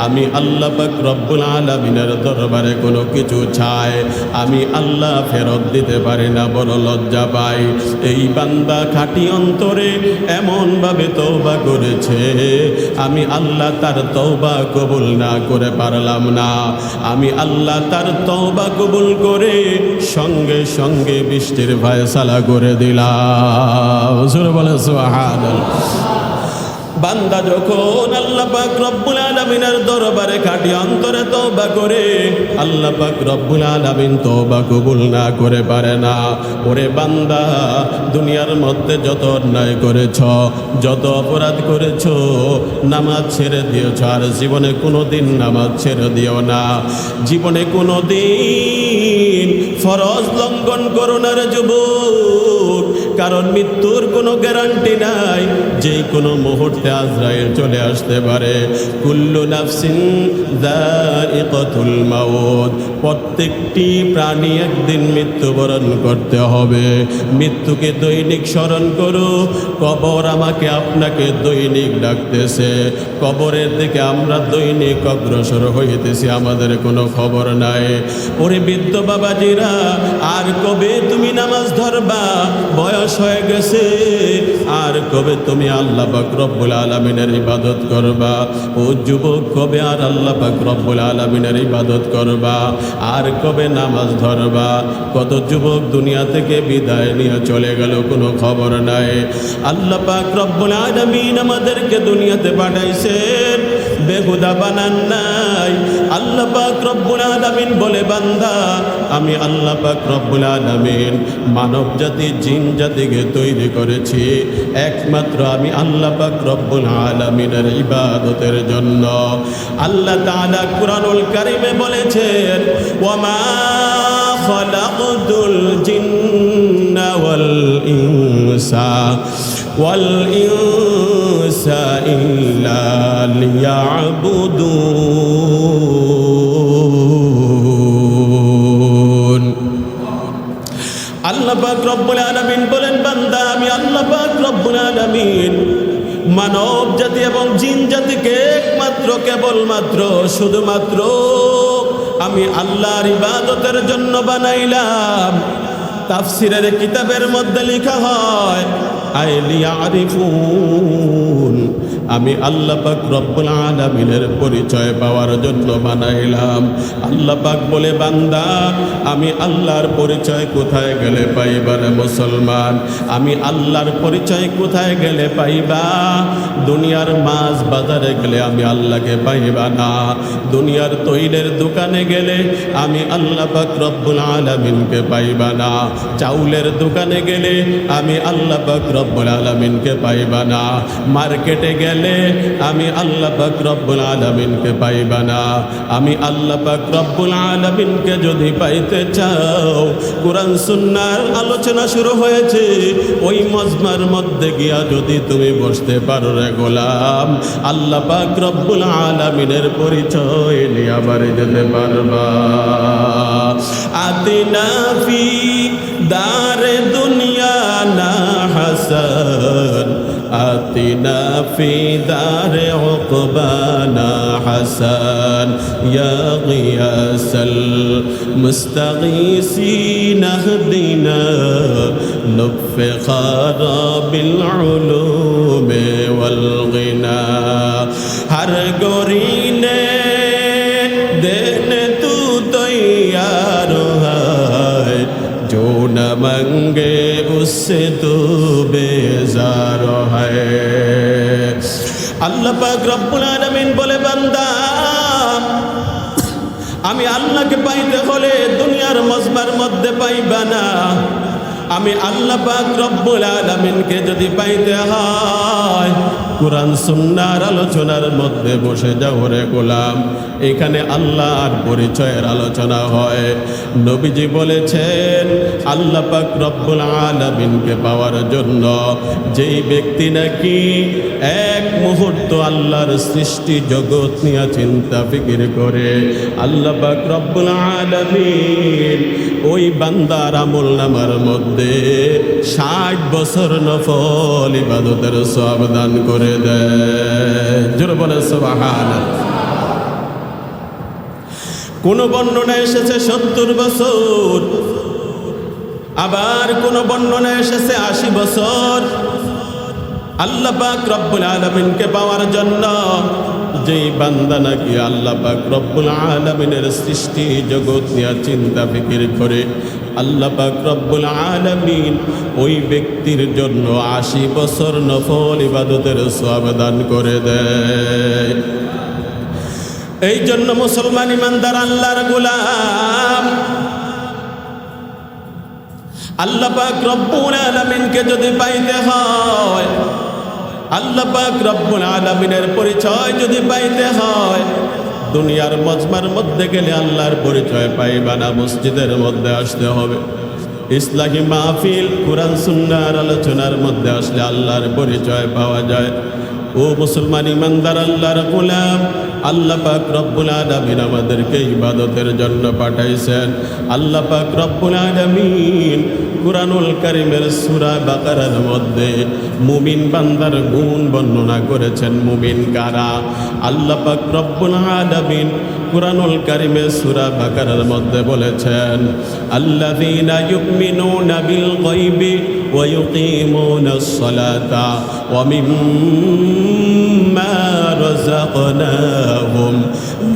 A: আমি আল্লাহ পাক রব্বুল আলামিনের দরবারে কোনো কিছু চাই, আমি আল্লাহ ফেরত দিতে পারি না, বড় লজ্জা পাই। এই বান্দা খাঁটি অন্তরে এমনভাবে তওবা করেছে, আমি আল্লাহ তার তওবা কবুল না করে পারলাম না। আমি আল্লাহ তার তওবা কবুল করে সঙ্গে সঙ্গে বৃষ্টির ফয়সালা করে দিলাম। জোরে বলেন সুবহানাল্লাহ। বান্দা যখন আল্লাহ পাক রব্বুল আলামিনের দরবারে খাঁটি অন্তরে তওবা করে, আল্লাহ পাক রব্বুল আলামিন তওবা কবুল না করে পারে না। ওরে বান্দা, দুনিয়ার মধ্যে যত অন্যায় করেছ, যত অপরাধ করেছ, নামাজ ছেড়ে দিয়েছ, আর জীবনে কোনোদিন নামাজ ছেড়ে দিও না। জীবনে কোনোদিন ফরজ লঙ্ঘন করো না রে যুবক, কারণ মৃত্যুর কোনো গ্যারান্টি নাই, যে কোনো মুহূর্তে আজরাইল চলে আসতে পারে। কুল্লু নাফসিন যায়িকাতুল মাউত, প্রত্যেকটি প্রাণী একদিন মৃত্যুবরণ করতে হবে। মৃত্যুকে দৈনিক স্মরণ করো। কবর আমাকে আপনাকে দৈনিক ডাকতেছে, কবরের দিকে আমরা দৈনিক অগ্রসর হইতেছি, আমাদের কোনো খবর নাই। ওরে বৃদ্ধ বাবাজিরা, আর কবে তুমি নামাজ ধরবা? বয়স হয়ে গেছে, আর কবে তুমি আল্লাহ পাক রব্বুল আলামিনের ইবাদত করবা? ও যুবক, কবে আর আল্লাহ পাক রব্বুল আলামিনের ইবাদত করবা? আর কবে নামাজ ধরবা? কত যুবক দুনিয়া থেকে বিদায় নিয়ে চলে গেল, কোনো খবর নাই। আল্লাহ পাক রব্বুল আলামিন আমাদেরকে দুনিয়াতে পাঠাইছেন, বেহুদা বানান নাই। আল্লাহ পাক রব্বুল আলামিন বলে, বান্দা, আমি আল্লাহ পাক রব্বুল আলামিন মানব জাতি জিন জাতিকে তৈরি করেছি একমাত্র আমি আল্লাহ পাক রব্বুল আলামিনের ইবাদতের জন্য। আল্লাহ তাআলা কুরআনুল কারীমে বলেছেন, ওয়ামা খালাকতুল জিন্না ওয়াল ইনসা ইল্লা লিয়াবুদুন। আল্লাহ পাক রব্বুল আলামিন বলেন, বান্দা, আমি আল্লাহ পাক রব্বুল আলামিন মানব জাতি এবং জিন জাতিকে একমাত্র কেবলমাত্র শুধুমাত্র আমি আল্লাহর ইবাদতের জন্য বানাইলাম। তাফসীরের কিতাবের মধ্যে লেখা হয়, আইলিয়ারিফুন, আমি আল্লাহ পাক রব্বুল আলামিনের পরিচয় পাওয়ার জন্য বানাইলাম। আল্লাহ পাক বলে, বান্দা, আমি আল্লাহর পরিচয় কোথায় গেলে পাইবা রে মুসলমান? আমি আল্লাহর পরিচয় কোথায় গেলে পাইবা? দুনিয়ার মাছ বাজারে গেলে আমি আল্লাহকে পাইবা না। দুনিয়ার তৈলের দোকানে গেলে আমি আল্লাহ পাক রব্বুল আলামিনকে পাইবা না। চাউলের দোকানে গেলে আমি আল্লাহ পাক রব্বুল আলামিনকে পাইবা না। মার্কেটে গেলে আমি আল্লাহ পাক রব্বুল আলামিনকে পাইবা না। আমি আল্লাহ পাক রব্বুল আলামিনকে যদি পাইতে চাও, কোরআন সুন্নাহর আলোচনা শুরু হয়েছে, ওই মজমার মধ্যে গিয়া যদি তুমি বসতে পারো রে গোলাম, আল্লাহ পাক রব্বুল আলামিনের পরিচয় নিয়ে আবার যেতে পারবা। আতিনা ফি দারে দুনিয়া না হাসান, আতিনা ফি দারে উকবানা হাসান, ইয়া গিয়াসাল মুস্তাগীসিন ইহদিনা লুফে খারাবিল উলুমে ওয়াল গিনা। হর গরিনে দেনে তু তৈয়ার है, जो न मंगे उससे तो बेजार है। আল্লাহ পাক রব্বুল আলামিন বলে, বান্দা, আমি আল্লাহকে পাইতে হলে দুনিয়ার মজমার মধ্যে পাইবা না। আমি আল্লাহ পাক রব্বুল আলামিনকে যদি পাইতে হয়, কুরআন সুন্নাহর আলোচনার মধ্যে বসে যাও রে গোলাম। এখানে আল্লাহর পরিচয়ের আলোচনা হয়। নবীজি বলেছেন, আল্লাহ পাক রব্বুল আলামিনকে পাওয়ার জন্য যেই ব্যক্তি নাকি এক মুহূর্ত আল্লাহর সৃষ্টি জগৎ নিয়ে চিন্তা ফিকির করে, আল্লাহ পাক রব্বুল আলামিন ওই বান্দার আমলনামার মধ্যে 60 বছর নফল ইবাদতের সওয়াব দান করে দেয়। জোরে বলে সুবহানাল্লাহ। কোন বর্ণনা এসেছে 70 বছর, আবার কোন বর্ণনা এসেছে 80 বছর। আল্লাহ পাক রব্বুল আলামিনকে পাওয়ার জন্য যেই বান্দা নাকি আল্লাহ পাক রব্বুল আলামিনের সৃষ্টি জগৎ নিয়ে চিন্তা ফিকির করে, আল্লাহ পাক রব্বুল আলামিন ওই ব্যক্তির জন্য 80 বছর নফল ইবাদতের সওয়াব দান করে দেয়। এই জন্য মুসলমান ইমানদার আল্লাহর গোলাম, আল্লাহ পাক রব্বুল আলামিনকে যদি পাইতে হয়, আল্লাহ পাক রব্বুল আলামিনের পরিচয় যদি পাইতে হয়, দুনিয়ার মজমার মধ্যে গেলে আল্লাহর পরিচয় পাইবা না, মসজিদের মধ্যে আসতে হবে। ইসলামী মাহফিল কুরআন সুন্নাহর আলোচনার মধ্যে আসলে আল্লাহর পরিচয় পাওয়া যায়। ও মুসলমান ইমানদার আল্লাহর গোলাম, আল্লাহ পাক রব্বুল আলামিন আমাদেরকে ইবাদতের জন্য পাঠাইছেন। আল্লাহ পাক রব্বুল আলামিন কুরআনুল কারীমের সূরা বাকারার মধ্যে মুমিন বান্দার গুণ বর্ণনা করেছেন। মুমিন কারা? আল্লাহ পাক রব্বুল আলামিন কুরআনুল কারীমের সূরা বাকারার মধ্যে বলেছেন, আল্লাযীনা ইউমিনুনা বিল গায়বি ওয়া ইউকিমুনাস সালাতা ওয়া মিম্মা রাযাকনাহুম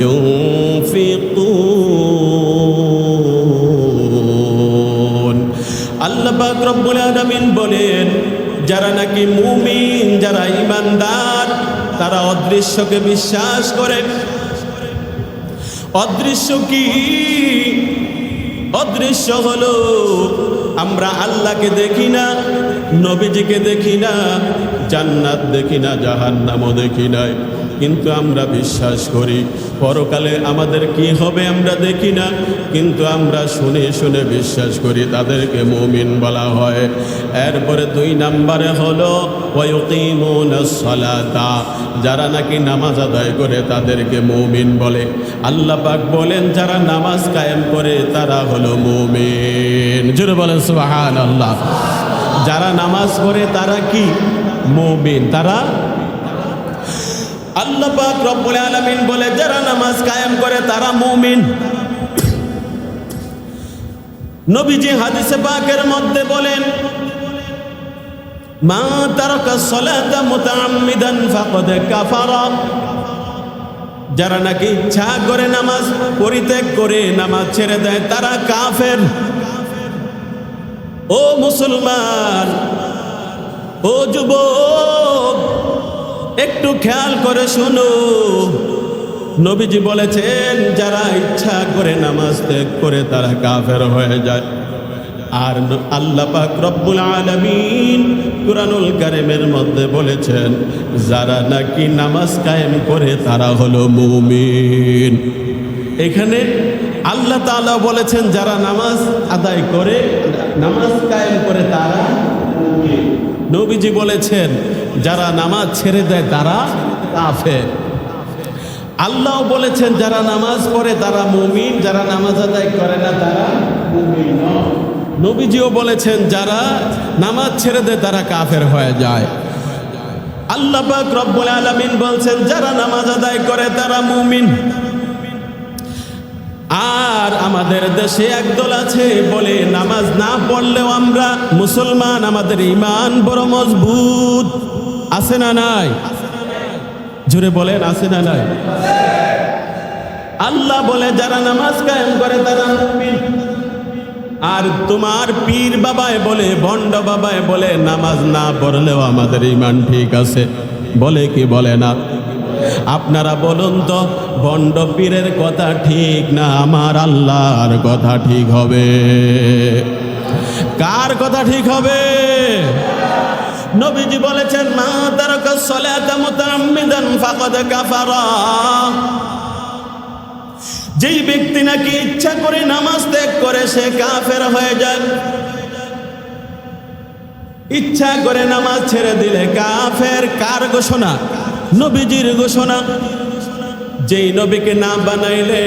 A: ইউনফিকুন। আল্লাহ পাক রব্বুল আলামিন বলেন, যারা নাকি মুমিন, যারা ঈমানদার, তারা অদৃশ্যকে বিশ্বাস করে। অদৃশ্য কি? অদৃশ্য হলো আমরা আল্লাহকে দেখি না, নবীজিকে দেখি না, জান্নাত দেখি না, জাহান্নামও দেখি না, কিন্তু আমরা বিশ্বাস করি পরকালে আমাদের কি হবে আমরা দেখি না, কিন্তু আমরা শুনে শুনে বিশ্বাস করি, তাদেরকে মুমিন বলা হয়। এরপরে 2 নম্বরে হলো ওয়ায়ুকিমুনাস সালাতা, যারা নাকি নামাজ আদায় করে তাদেরকে মুমিন বলে। আল্লাহ পাক বলেন, যারা নামাজ কায়েম করে তারা হলো মুমিন। জোরে বলেন সুবহানাল্লাহ। যারা নামাজ পড়ে তারা কি? মুমিন। তারা আল্লাহ পাক রব্বুল আলামিন বলে, যারা নামাজ কায়েম করে তারা মুমিন। নবীজি হাদিসে পাকের মধ্যে বলেন, মা তারাকা সালাতা মুতাআম্মিদান ফাকাদ কাফারা, যারা নাকি ইচ্ছা করে নামাজ পরিত্যাগ করে নামাজ ছেড়ে দেয় তারা কাফের। ও মুসলমান, ও যুবক, একটু খেয়াল করে শুনো, নবীজি বলেছেন যারা ইচ্ছা করে নামাজ ত্যাগ করে তারা কাফের হয়ে যায়। আর আল্লাহ পাক রব্বুল আলামিন কুরআনুল কারীমের মধ্যে বলেছেন, যারা নাকি নামাজ কায়েম করে তারা হলো মুমিন। এখানে আল্লাহ তাআলা বলেছেন যারা নামাজ আদায় করে, নামাজ কায়েম করে তারা মুমিন। নবীজি বলেছেন যারা নামাজ ছেড়ে দেয় তারা কাফের। আল্লাহ বলেছেন যারা নামাজ পড়ে তারা মুমিন, যারা নামাজ আদায় করে না তারা মুমিন নয়। নবীজিও বলেছেন যারা নামাজ ছেড়ে দেয় তারা কাফের হয়ে যায়। আল্লাহ পাক রব্বুল আলামিন বলছেন যারা নামাজ আদায় করে তারা মুমিন। আর আমাদের দেশে একদল আছে বলে নামাজ না পড়লেও আমরা মুসলমান, আমাদের ঈমান বড় মজবুত। আছে না নাই? জোরে বলেন, আছে না নাই? আল্লাহ বলে যারা নামাজ কায়েম করে তারা মুমিন। আর তোমার পীর বাবায় বলে, ভণ্ড বাবায় বলে নামাজ না পড়লেও আমাদের ঈমান ঠিক আছে, বলে কি বলে না? আপনারা বলুন তো, ভণ্ড পীরের কথা ঠিক না আমার আল্লাহর কথা ঠিক হবে? কার কথা ঠিক হবে? নবীজি বলেছেন, মা তারাকা সালাতা মুতাআম্মিদান ফাকাদ কাফারা, যেই ব্যক্তি নাকি ইচ্ছা করে নামাজ ত্যাগ করে সে কাফের হয়ে যায়। ইচ্ছা করে নামাজ ছেড়ে দিলে কাফের। কার ঘোষণা? নবীজির ঘোষণা। যেই নবীকে না বানাইলে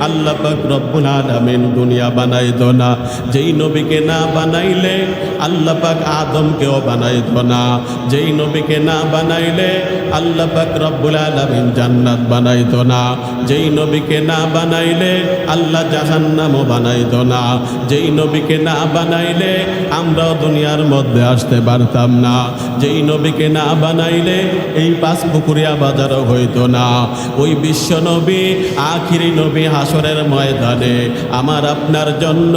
A: আল্লাহ পাক রব্বুল আলামিন দুনিয়া বানাইতো না। যেই নবীকে না বানাইলে আল্লাহ পাক আদমকেও বানাইতো না। যেই নবীকে না বানাইলে আল্লাহ পাক রব্বুল আলামিন জান্নাত বানাইতো না, যেই নবীকে না বানাইলে আল্লাহ জাহান্নামও বানাইতো না, যেই নবীকে না বানাইলে আমরাও দুনিয়ার মধ্যে আসতে পারতাম না, যেই নবীকে না বানাইলে এই পাঁচপুকুরিয়া বাজারও হইতো না। ওই বিশ্ব নবী, আখিরি নবী হাসরের ময়দানে আমার আপনার জন্য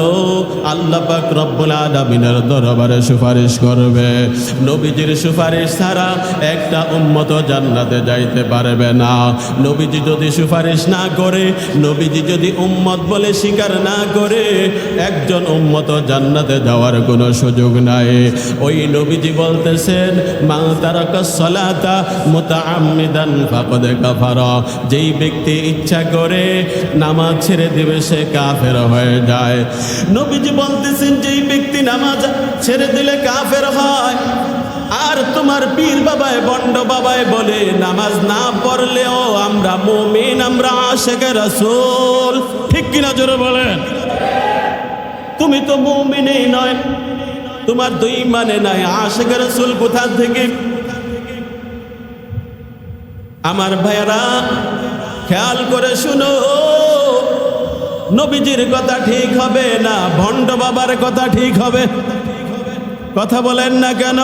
A: আল্লাহ পাক রব্বুল আলামিনের দরবারে সুপারিশ করবে। নবীজির সুপারিশ ছাড়া একটা উম্মত জান্নাতে যাইতে পারবে না। নবীজি যদি সুপারিশ না করে, নবীজি যদি উম্মত বলে স্বীকার না করে, একজন উম্মত জান্নাতে যাওয়ার কোনো সুযোগ নাই। ওই নবীজি বলতেছেন, মা তারাকাস সালাতা মুতাআম্মিদান ফাকাদ কাফারা, যেই ব্যক্তি ইচ্ছা করে নামাজ ছেড়ে দিবে সে কাফের হয়ে যায়। নবীজি বলতেছেন, যেই ব্যক্তি নামাজ ছেড়ে দিলে কাফের হয়। আর তোমার পীর বাবায় বন্ড বাবায় বলে নামাজ না পড়লেও আমরা মুমিন, আমরা আশিকে রাসূল। ঠিক কিনা জোরে বলেন? তুমি তো মুমিনই নয়, তোমার তো ঈমানে নাই, আশিকে রাসূল কোথা থেকে? আমার ভাইরা খেয়াল করে শুনো, নবীজির কথা ঠিক হবে না ভণ্ড বাবার কথা ঠিক হবে? কথা বলেন না কেন?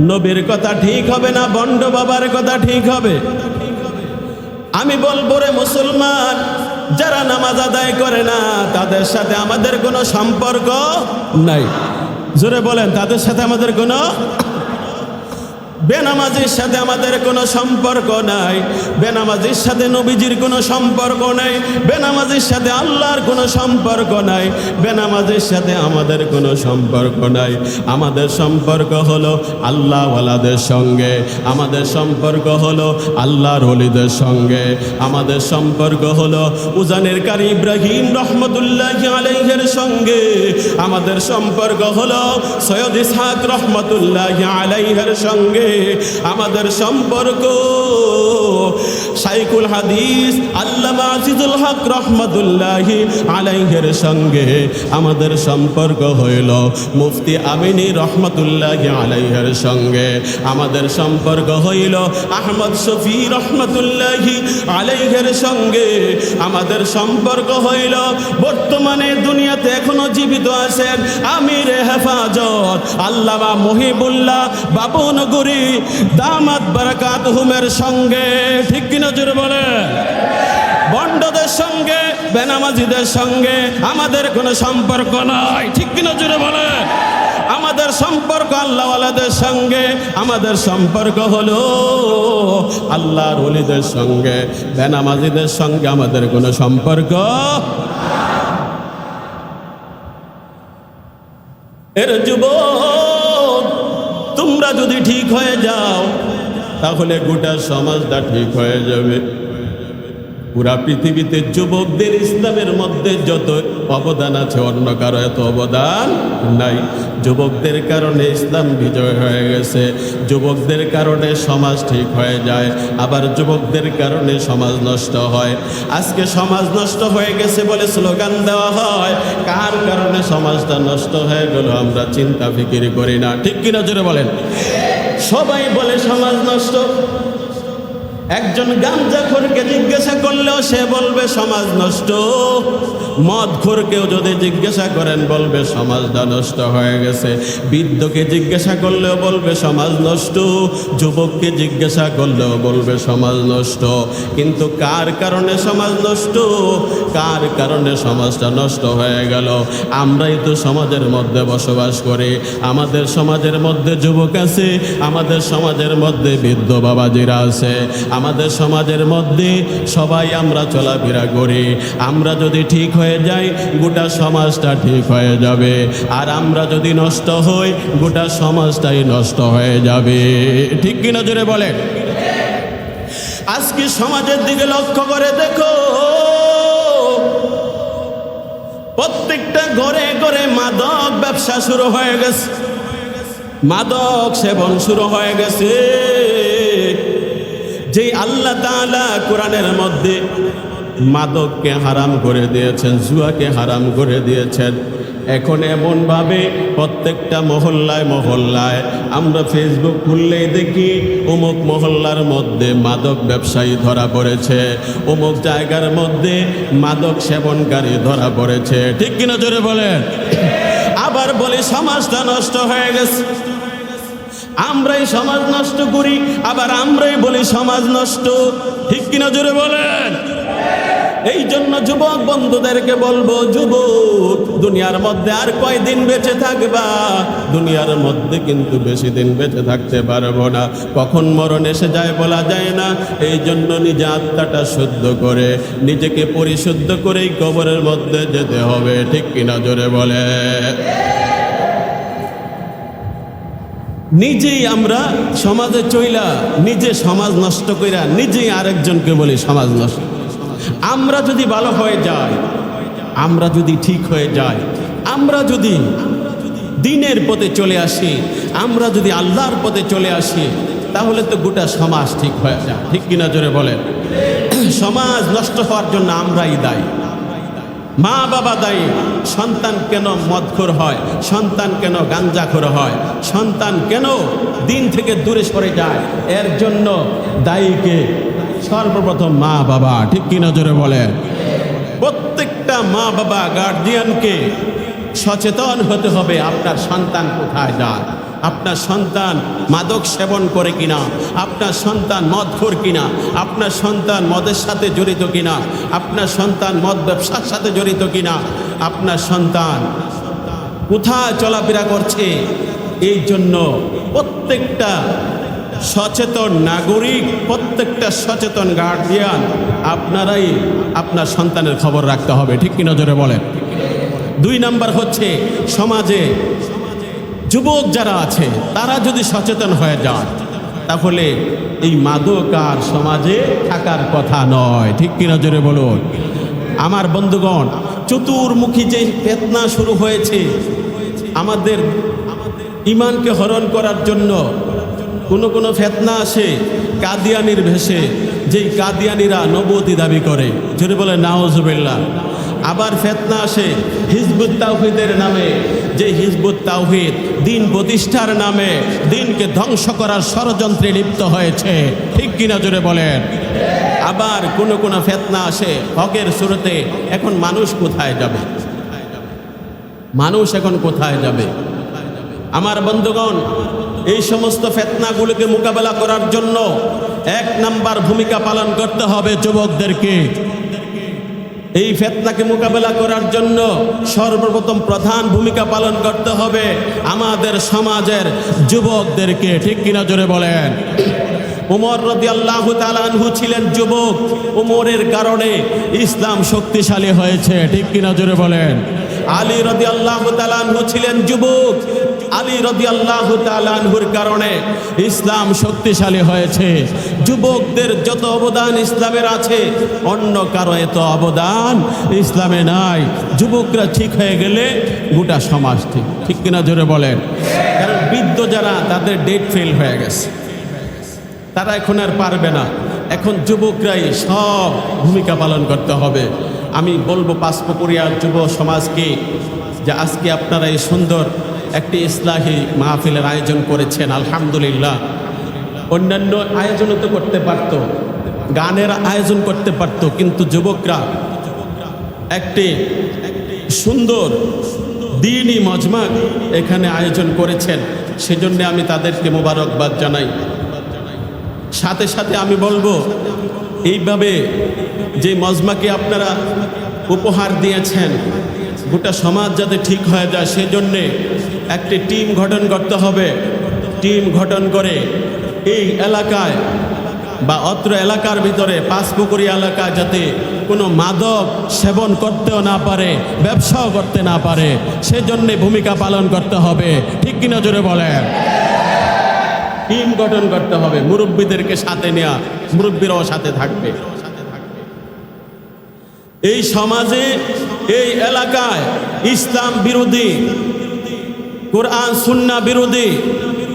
A: নবীর কথা ঠিক হবে না ভণ্ড বাবার কথা ঠিক হবে? আমি বলবো রে মুসলমান, যারা নামাজ আদায় করে না তাদের সাথে আমাদের কোনো সম্পর্ক নাই। জোরে বলেন, তাদের সাথে আমাদের কোনো, বেনামাজির সাথে আমাদের কোনো সম্পর্ক নাই, বেনামাজির সাথে নবীজির কোনো সম্পর্ক নাই, বেনামাজির সাথে আল্লাহর কোনো সম্পর্ক নাই, বেনামাজির সাথে আমাদের কোনো সম্পর্ক নাই। আমাদের সম্পর্ক হলো আল্লাহওয়ালাদের সঙ্গে, আমাদের সম্পর্ক হলো আল্লাহর ওলিদের সঙ্গে, আমাদের সম্পর্ক হলো উজানের কারি ইব্রাহিম রহমতুল্লাহি আলাইহির সঙ্গে, আমাদের সম্পর্ক হলো সৈয়দ ইসহাক রহমতুল্লাহি আলাইহির সঙ্গে, আমাদের সম্পর্ক শাইখুল হাদিস আল্লামা আজিজুল হক রহমতুল্লাহি আলাইহির সঙ্গে, আমাদের সম্পর্ক হইল মুফতি আমিনী রহমতুল্লাহি আলাইহির সঙ্গে, আমাদের সম্পর্ক হইল আহমদ শফি রহমতুল্লাহি আলাইহির সঙ্গে, আমাদের সম্পর্ক হইল বর্তমানে দুনিয়াতে এখনো জীবিত আছেন আমির হেফাজত আল্লামা মহিবুল্লাহ বাবুনগরী দামাত বারাকাতুহুমের সঙ্গে। ঠিক কিনা জোরে বলে? বন্ডদের সঙ্গে বেনামাজিদের সঙ্গে আমাদের কোনো সম্পর্ক নাই। ঠিক কিনা জোরে বলে? আমাদের সম্পর্ক আল্লাহওয়ালাদের সঙ্গে, আমাদের সম্পর্ক হলো আল্লাহর ওলিদের সঙ্গে, বেনামাজিদের সঙ্গে আমাদের কোনো সম্পর্ক। এর যুবক, তোমরা যদি ঠিক হয়ে যাও তাহলে গোটা সমাজটা ঠিক হয়ে যাবে। পুরা পৃথিবীতে যুবকদের ইসলামের মধ্যে যত অবদান আছে অন্য কারো এত অবদান নাই। যুবকদের কারণে ইসলাম বিজয় হয়ে গেছে, যুবকদের কারণে সমাজ ঠিক হয়ে যায়, আবার যুবকদের কারণে সমাজ নষ্ট হয়। আজকে সমাজ নষ্ট হয়ে গেছে বলে স্লোগান দেওয়া হয়, কার কারণে সমাজটা নষ্ট হয়ে গেল আমরা চিন্তা ফিকির করি না। ঠিক কিনা জোরে বলেন? সবাই বলে সমাজ নষ্ট। একজন গাঞ্জাখোরকে জিজ্ঞাসা করলেও সে বলবে সমাজ নষ্ট, মদখোরকেও যদি জিজ্ঞাসা করেন বলবে সমাজটা নষ্ট হয়ে গেছে, বৃদ্ধকে জিজ্ঞাসা করলেও বলবে সমাজ নষ্ট, যুবককে জিজ্ঞাসা করলেও বলবে সমাজ নষ্ট। কিন্তু কার কারণে সমাজ নষ্ট? কার কারণে সমাজটা নষ্ট হয়ে গেল? আমরাই তো সমাজের মধ্যে বসবাস করি, আমাদের সমাজের মধ্যে যুবক আছে, আমাদের সমাজের মধ্যে বৃদ্ধ বাবাজিরা আছে, আমাদের সমাজের মধ্যে সবাই আমরা চলাফেরা করি। আমরা যদি ঠিক হয়ে যাই গোটা সমাজটা ঠিক হয়ে যাবে, আর আমরা যদি নষ্ট হই গোটা সমাজটাই নষ্ট হয়ে যাবে। ঠিক কিনা জোরে বলে? আজকে সমাজের দিকে লক্ষ্য করে দেখো, প্রত্যেকটা ঘরে ঘরে মাদক ব্যবসা শুরু হয়ে গেছে, মাদক সেবন শুরু হয়ে গেছে। যে আল্লাহ তাআলা কোরআনের মধ্যে মাদককে হারাম করে দিয়েছেন, জুয়াকে হারাম করে দিয়েছেন, এখন এমনভাবে প্রত্যেকটা মহল্লায় মহল্লায় আমরা ফেসবুক খুললেই দেখি অমুক মহল্লার মধ্যে মাদক ব্যবসায়ী ধরা পড়েছে, অমুক জায়গার মধ্যে মাদক সেবনকারী ধরা পড়েছে। ঠিক কিনা জোরে বলেন? আবার বলি সমাজটা নষ্ট হয়ে গেছে, আমরাই সমাজ নষ্ট করি, আবার আমরাই বলি সমাজ নষ্ট। ঠিক কিনা জোরে বলেন? এই জন্য যুবক বন্ধুদেরকে বলবো, যুবক দুনিয়ার মধ্যে আর কয়দিন বেঁচে থাকবা? দুনিয়ার মধ্যে কিন্তু বেশি দিন বেঁচে থাকতে পারবো না, কখন মরণ এসে যায় বলা যায় না। এই জন্য নিজে আত্মাটা শুদ্ধ করে, নিজেকে পরিশুদ্ধ করেই কবরের মধ্যে যেতে হবে। ঠিক কিনা জোরে বলে? নিজেই আমরা সমাজে চইলা নিজে সমাজ নষ্ট কইরা নিজেই আরেকজনকে বলি সমাজ নষ্ট। আমরা যদি ভালো হয়ে যাই, আমরা যদি ঠিক হয়ে যাই, আমরা যদি দিনের পথে চলে আসি, আমরা যদি আল্লাহর পথে চলে আসি, তাহলে তো গোটা সমাজ ঠিক হয়ে যায়। ঠিক কিনা জোরে বলেন? সমাজ নষ্ট হওয়ার জন্য আমরাই দায়ী, মা বাবা দায়ী। সন্তান কেন মদখোর হয়, সন্তান কেন গাঞ্জাখোর হয়, সন্তান কেন দিন থেকে দূরে সরে যায়, এর জন্য দায়ীকে সর্বপ্রথম মা বাবা। ঠিক কিনা জোরে বলে? প্রত্যেকটা মা বাবা গার্জিয়ানকে সচেতন হতে হবে আপনার সন্তান কোথায় যায়, আপনার সন্তান মাদক সেবন করে কিনা, আপনার সন্তান মদখোর কিনা, আপনার সন্তান মদের সাথে জড়িত কিনা, আপনার সন্তান মদ ব্যবসার সাথে জড়িত কিনা, আপনার সন্তান কোথায় চলাফেরা করছে। এই জন্য প্রত্যেকটা সচেতন নাগরিক, প্রত্যেকটা সচেতন গার্জিয়ান আপনারাই আপনার সন্তানের খবর রাখতে হবে। ঠিক কিনা জোরে বলেন? 2 নাম্বার হচ্ছে সমাজে যুবক যারা আছে তারা যদি সচেতন হয়ে যায়, তাহলে এই মাদক আর সমাজে থাকার কথা নয়। ঠিক কিনা জোরে বলুন? আমার বন্ধুগণ, চতুর্মুখী যে ফিতনা শুরু হয়েছে আমাদের ঈমানকে হরণ করার জন্য, কোনো ফিতনা আসে কাদিয়ানির ভেষে, যেই কাদিয়ানিরা নবুয়তি দাবি করে, জোরে বলে নাউজুবিল্লাহ। আবার ফিতনা আসে হিজবুত তাওহীদের নামে, যে হিজবুত তাওহীদ দিন প্রতিষ্ঠার নামে দিনকে ধ্বংস করার ষড়যন্ত্রে লিপ্ত হয়েছে। ঠিক কিনা জোরে বলেন? আবার কোনো ফিতনা আসে হকের শুরুতে। এখন মানুষ কোথায় যাবে? মানুষ এখন কোথায় যাবে? আমার বন্ধুগণ, এই সমস্ত ফিতনাগুলোকে মোকাবেলা করার জন্য 1 নাম্বার ভূমিকা পালন করতে হবে যুবকদেরকে। এই ফিতনাকে মোকাবেলা করার জন্য সর্বপ্রথম প্রধান ভূমিকা পালন করতে হবে আমাদের সমাজের যুবকদেরকে। ঠিক কিনা জোরে বলেন? উমর রাদিয়াল্লাহু তাআলা আনহু ছিলেন যুবক, উমরের কারণে ইসলাম শক্তিশালী হয়েছে। ঠিক কিনা জোরে বলেন? আলী রাদিয়াল্লাহু তাআলা আনহু ছিলেন যুবক, আলী রাদিয়াল্লাহু তাআলা আনহুর কারণে ইসলাম শক্তিশালী হয়েছে। যুবকদের যত অবদান ইসলামের আছে, অন্য কারো এত অবদান ইসলামে নাই। যুবকরা ঠিক হয়ে গেলে গোটা সমাজ ঠিক। ঠিক কিনা জোরে বলেন? কারণ বৃদ্ধ যারা, তাদের ডেট ফেল হয়ে গেছে, তারা এখন আর পারবে না। এখন যুবকরাই সব ভূমিকা পালন করতে হবে। আমি বলবো পাঁচপুকুরিয়ার যুব সমাজকে যে আজকে আপনারা এই সুন্দর একটি ইসলাহি মাহফিলের আয়োজন করেছেন, আলহামদুলিল্লাহ। অন্যান্য আয়োজনও তো করতে পারত, গানের আয়োজন করতে পারত, কিন্তু যুবকরা একটি সুন্দর দ্বীনি মজমা এখানে আয়োজন করেছেন, সেজন্য আমি তাদেরকে মোবারকবাদ জানাই। সাথে সাথে আমি বলবো, এইভাবে যে মজমাকে আপনারা উপহার দিয়েছেন, গোটা সমাজ যাতে ঠিক হয়ে যায় সেজন্যে একটি টিম গঠন করতে হবে। টিম গঠন করে এই এলাকায় বা অত্র এলাকার ভিতরে পাঁচপুকুরিয়া এলাকায় যাতে কোনো মাদক সেবন করতেও না পারে, ব্যবসাও করতে না পারে, সেজন্যে ভূমিকা পালন করতে হবে। ঠিক কিনা জোরে বলেন? টিম গঠন করতে হবে, মুরব্বীদেরকে সাথে নেওয়া, মুরব্বীরাও সাথে থাকবে। এই সমাজে, এই এলাকায় ইসলাম বিরোধী, কোরআন সুন্নাহ বিরোধী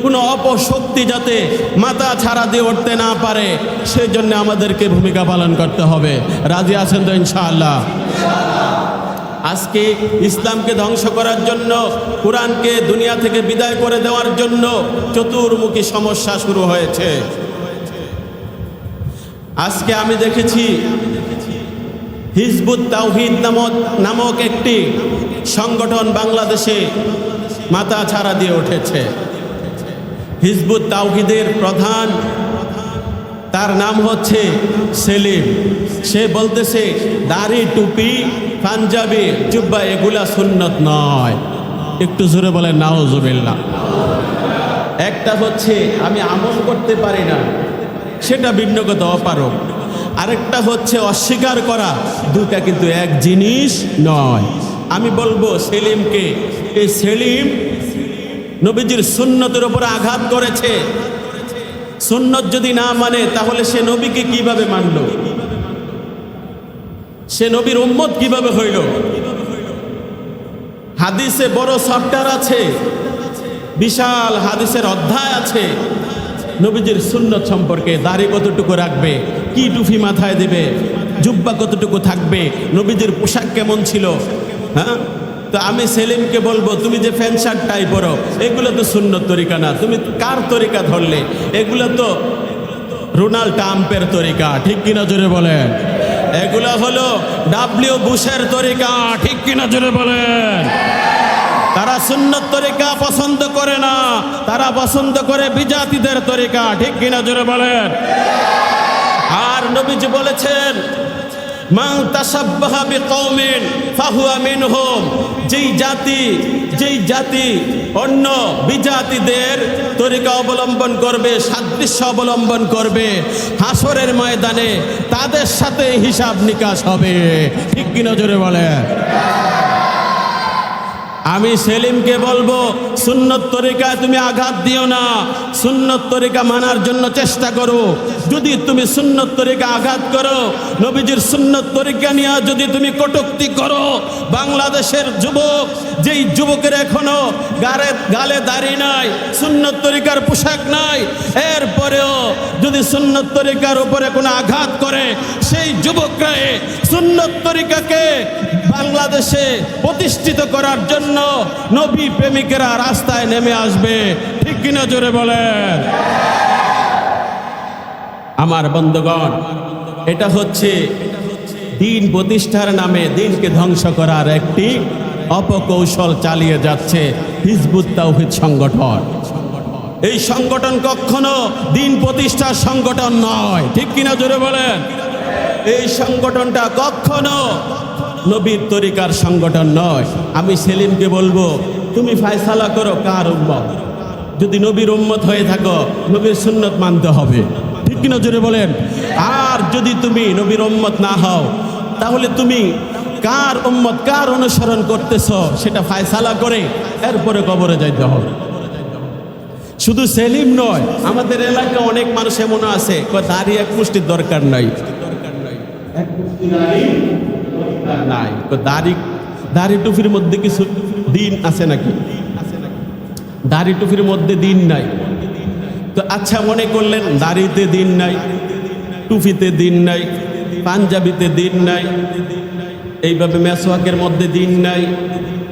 A: কোনো অপশক্তি যাতে মাথা ছাড়া দিয়ে উঠতে না পারে, সেই জন্য আমাদেরকে ভূমিকা পালন করতে হবে। রাজি আছেন তো ইনশাআল্লাহ? আজকে ইসলামকে ধ্বংস করার জন্য, কোরআনকে দুনিয়া থেকে বিদায় করে দেওয়ার জন্য চতুর্মুখী সমস্যা শুরু হয়েছে। আজকে আমি দেখেছি হিজবুত তাওহীদ নামক একটি সংগঠন বাংলাদেশে মাথা ছাড়া দিয়ে উঠেছে। হিজবুত তাওহীদের প্রধান, তার নাম হচ্ছে সেলিম। সে বলতেছে দাড়ি, টুপি, পাঞ্জাবি, জুব্বা এগুলা সুন্নত নয়। একটু জোরে বলেন নাউজুবিল্লাহ। একটা হচ্ছে আমি আমল করতে পারি না, সেটা ভিন্নগত অপারক। আরেকটা হচ্ছে অস্বীকার করা। দুটা কিন্তু এক জিনিস নয়। আমি বলবো সেলিমকে, এই সেলিম নবীজির সুন্নতের উপর আঘাত করেছে। সুন্নত যদি না মানে তাহলে সে নবীকে কিভাবে মানল? সে নবীর উম্মত কিভাবে হইল? হাদিসে বড় চ্যাপ্টার আছে, বিশাল হাদিসের অধ্যায় আছে নবীজির সুন্নত সম্পর্কে। দাড়ি কতটুকু রাখবে, কি টুপি মাথায় দেবে, জুব্বা কতটুকু থাকবে, নবীজির পোশাক কেমন ছিল। হ্যাঁ, তো আমি সেলিমকে বলবো তুমি যে প্যান্ট শার্ট টাই পরো, এগুলো তো সুন্নত তরিকা না। তুমি কার তরিকা ধরলে? এগুলো তো ডোনাল্ড ট্রাম্পের তরিকা, ঠিক কিনা জোরে বলেন? এগুলো হলো ডাব্লিউ বুশের তরিকা, ঠিক কিনা জোরে বলেন? তারা সুন্নত তরিকা পছন্দ করে না, তারা পছন্দ করে বিজাতিদের তরিকা, ঠিক কিনা জোরে বলেন? আর নবীজি বলেছেন মান তাশাব্বাহা বিকওমিন ফাহুয়া মিনহুম। যেই জাতি অন্য বিজাতিদের তরিকা অবলম্বন করবে, সাদৃশ্য অবলম্বন করবে, হাসরের ময়দানে তাদের সাথে হিসাব নিকাশ হবে, ঠিক কিনা জোরে বলে? আমি সেলিমকে বলবো সুন্নত তরিকায় তুমি আঘাত দিও না, সুন্নত তরিকা মানার জন্য চেষ্টা করো। যদি তুমি সুন্নত তরিকা আঘাত করো, নবীজির সুন্নত তরিকা নিয়ে যদি তুমি কটূক্তি করো, বাংলাদেশের যুবক, যেই যুবকের এখনো গালে দাড়ি নাই, সুন্নত তরিকার পোশাক নাই, এরপরেও যদি সুন্নত তরিকার উপরে কোনো আঘাত করে, সেই যুবকরা সুন্নত তরিকাকে বাংলাদেশে প্রতিষ্ঠিত করার জন্য নবী প্রেমিকেরা রাস্তায় নেমে আসবে, ঠিক কিনা জোরে বলেন? আমার বন্ধুগণ, এটা হচ্ছে দিন প্রতিষ্ঠার নামে দিনকে ধ্বংস করার একটি অপকৌশল চালিয়ে যাচ্ছে হিজবুত তাওহীদ সংগঠন। এই সংগঠন কখনো দিন প্রতিষ্ঠার সংগঠন নয়, ঠিক কিনা জোরে বলেন? এই সংগঠনটা কখনো নবীর তরিকার সংগঠন নয়। আমি সেলিমকে বলবো তুমি ফয়সালা করো কার উম্মত। যদি নবীর উম্মত হয়ে থাকো, নবীর সুন্নত মানতে হবে, ঠিক কিনা জোরে বলেন? আর যদি তুমি নবীর উম্মত না হও, তাহলে তুমি কার উম্মত, কার অনুসরণ করতেছো সেটা ফয়সালা করে এরপরে কবরে যাইতে হবে। শুধু সেলিম নয়, আমাদের এলাকায় অনেক মানুষ এমন আছে দাড়ি এক মুষ্টির দরকার নাই, নাই দাড়ি টুপির মধ্যে কিছু দিন আছে নাকি? দাড়ি টুপির মধ্যে দিন নাই। তো আচ্ছা, মনে করলেন দাড়িতে দিন নাই, টুপিতে দিন নাই, পাঞ্জাবিতে দিন নাই, এইভাবে মেসওয়াকের মধ্যে দিন নাই,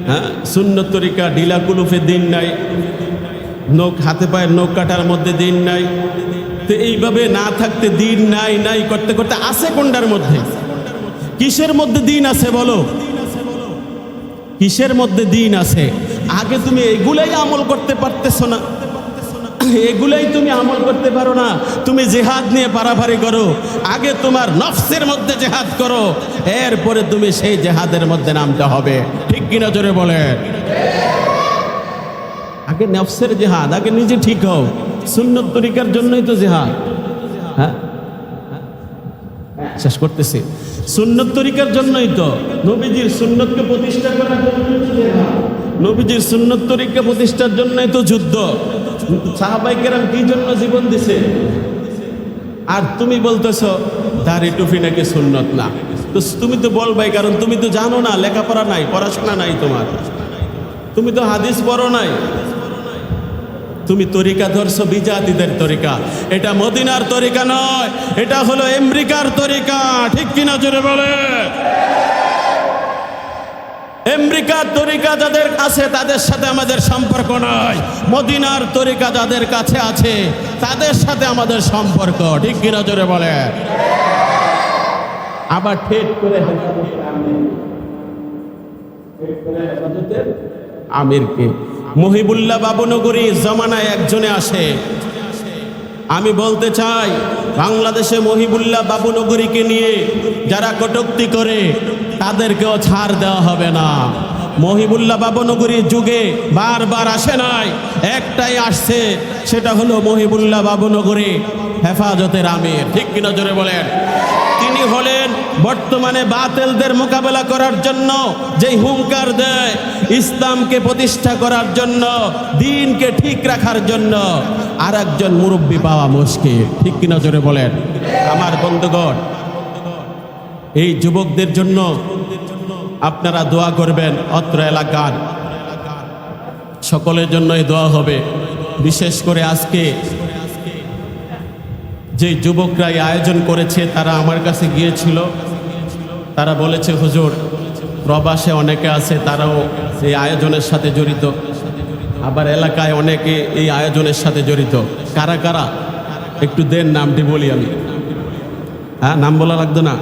A: হ্যাঁ, সুন্নত তরিকা ঢিলা কুলুফে দিন নাই, নখ হাতে পায়ের নখ কাটার মধ্যে দিন নাই। তো এইভাবে না থাকতে দিন নাই নাই করতে করতে আছে কোনটার মধ্যে? কিসের মধ্যে দিন আছে বলো? কিসের মধ্যে দিন আছে? আগে তুমি এগুলাই আমল করতে পারতেছো না, এগুলাই তুমি আমল করতে পারো না। তুমি জিহাদ নিয়ে পারাপারি করো, আগে তোমার নফসের মধ্যে জিহাদ করো, এরপরে তুমি সেই জিহাদের মধ্যে নামতে হবে, ঠিক কিনা জোরে বলে? আগে নফসের জিহাদ, আগে নিজে ঠিক হও। সুন্নত তরিকার জন্যই তো জিহাদ। হ্যাঁ, শেষ করতেছি। সুন্নত তরিকার জন্যই তো, নবীজির সুন্নতকে প্রতিষ্ঠা করার জন্যই তো জিহাদ, নবীজির সুন্নত তরিকা প্রতিষ্ঠার জন্যই তো যুদ্ধ। সাহাবায়ে কেরাম কি জন্য জীবন দিছে? আর তুমি বলতেছো দাড়ি টুপি নাকি সুন্নত না। তো তুমি তো বলবাই, কারণ তুমি তো জানো না, লেখাপড়া নাই, পড়াশোনা নাই তোমার, তুমি তো হাদিস পড়ো নাই, তুমি তরিকা ধরছো বিজাতিদের তরিকা। এটা মদিনার তরিকা নয়, এটা হলো আমেরিকার তরিকা, ঠিক কিনা জোরে বলে? আমেরিকার তরিকা যাদের আছে তাদের সাথে আমাদের সম্পর্ক নয়, মদিনার তরিকা যাদের কাছে আছে তাদের সাথে আমাদের সম্পর্ক। ঠিক কিনা জোরে বলে? আবার ঠেট করে আমিরকে মহিবুল্লাহ বাবুনগরী জমানায় একজনে আসে। আমি বলতে চাই বাংলাদেশে মহিবুল্লাহ বাবুনগরীকে নিয়ে যারা কটূক্তি করে তাদেরকেও ছাড় দেওয়া হবে না। মহিবুল্লাহ বাবুনগরীর যুগে বারবার আসে নাই, একটাই আসছে, সেটা হলো মহিবুল্লাহ বাবুনগরী হেফাজতের আমির। ঠিক কিনা জোরে বলেন? তিনি হলেন বর্তমানে বাতিলদের মোকাবেলা করার জন্য যেই হুঙ্কার দেয়, ইসলামকে প্রতিষ্ঠা করার জন্য, দ্বীনকে ঠিক রাখার জন্য আর একজন মুরব্বী পাওয়া মুশকিল। ঠিক কিনা জোরে বলেন? আমার বন্ধুগণ, এই যুবকদের জন্য আপনারা দোয়া করবেন। অত্র এলাকার সকলের জন্যই দোয়া হবে। বিশেষ করে আজকে যে যুবকরা এই আয়োজন করেছে তারা আমার কাছে গিয়েছিল, তারা বলেছে হুজুর প্রবাসে অনেকে আছে, তারাও এই আয়োজনের সাথে জড়িত, আবার এলাকায় অনেকে এই আয়োজনের সাথে জড়িত। কারা কারা একটু দেন, নামটি বলি আমি। হ্যাঁ, নাম বলা লাগতো না?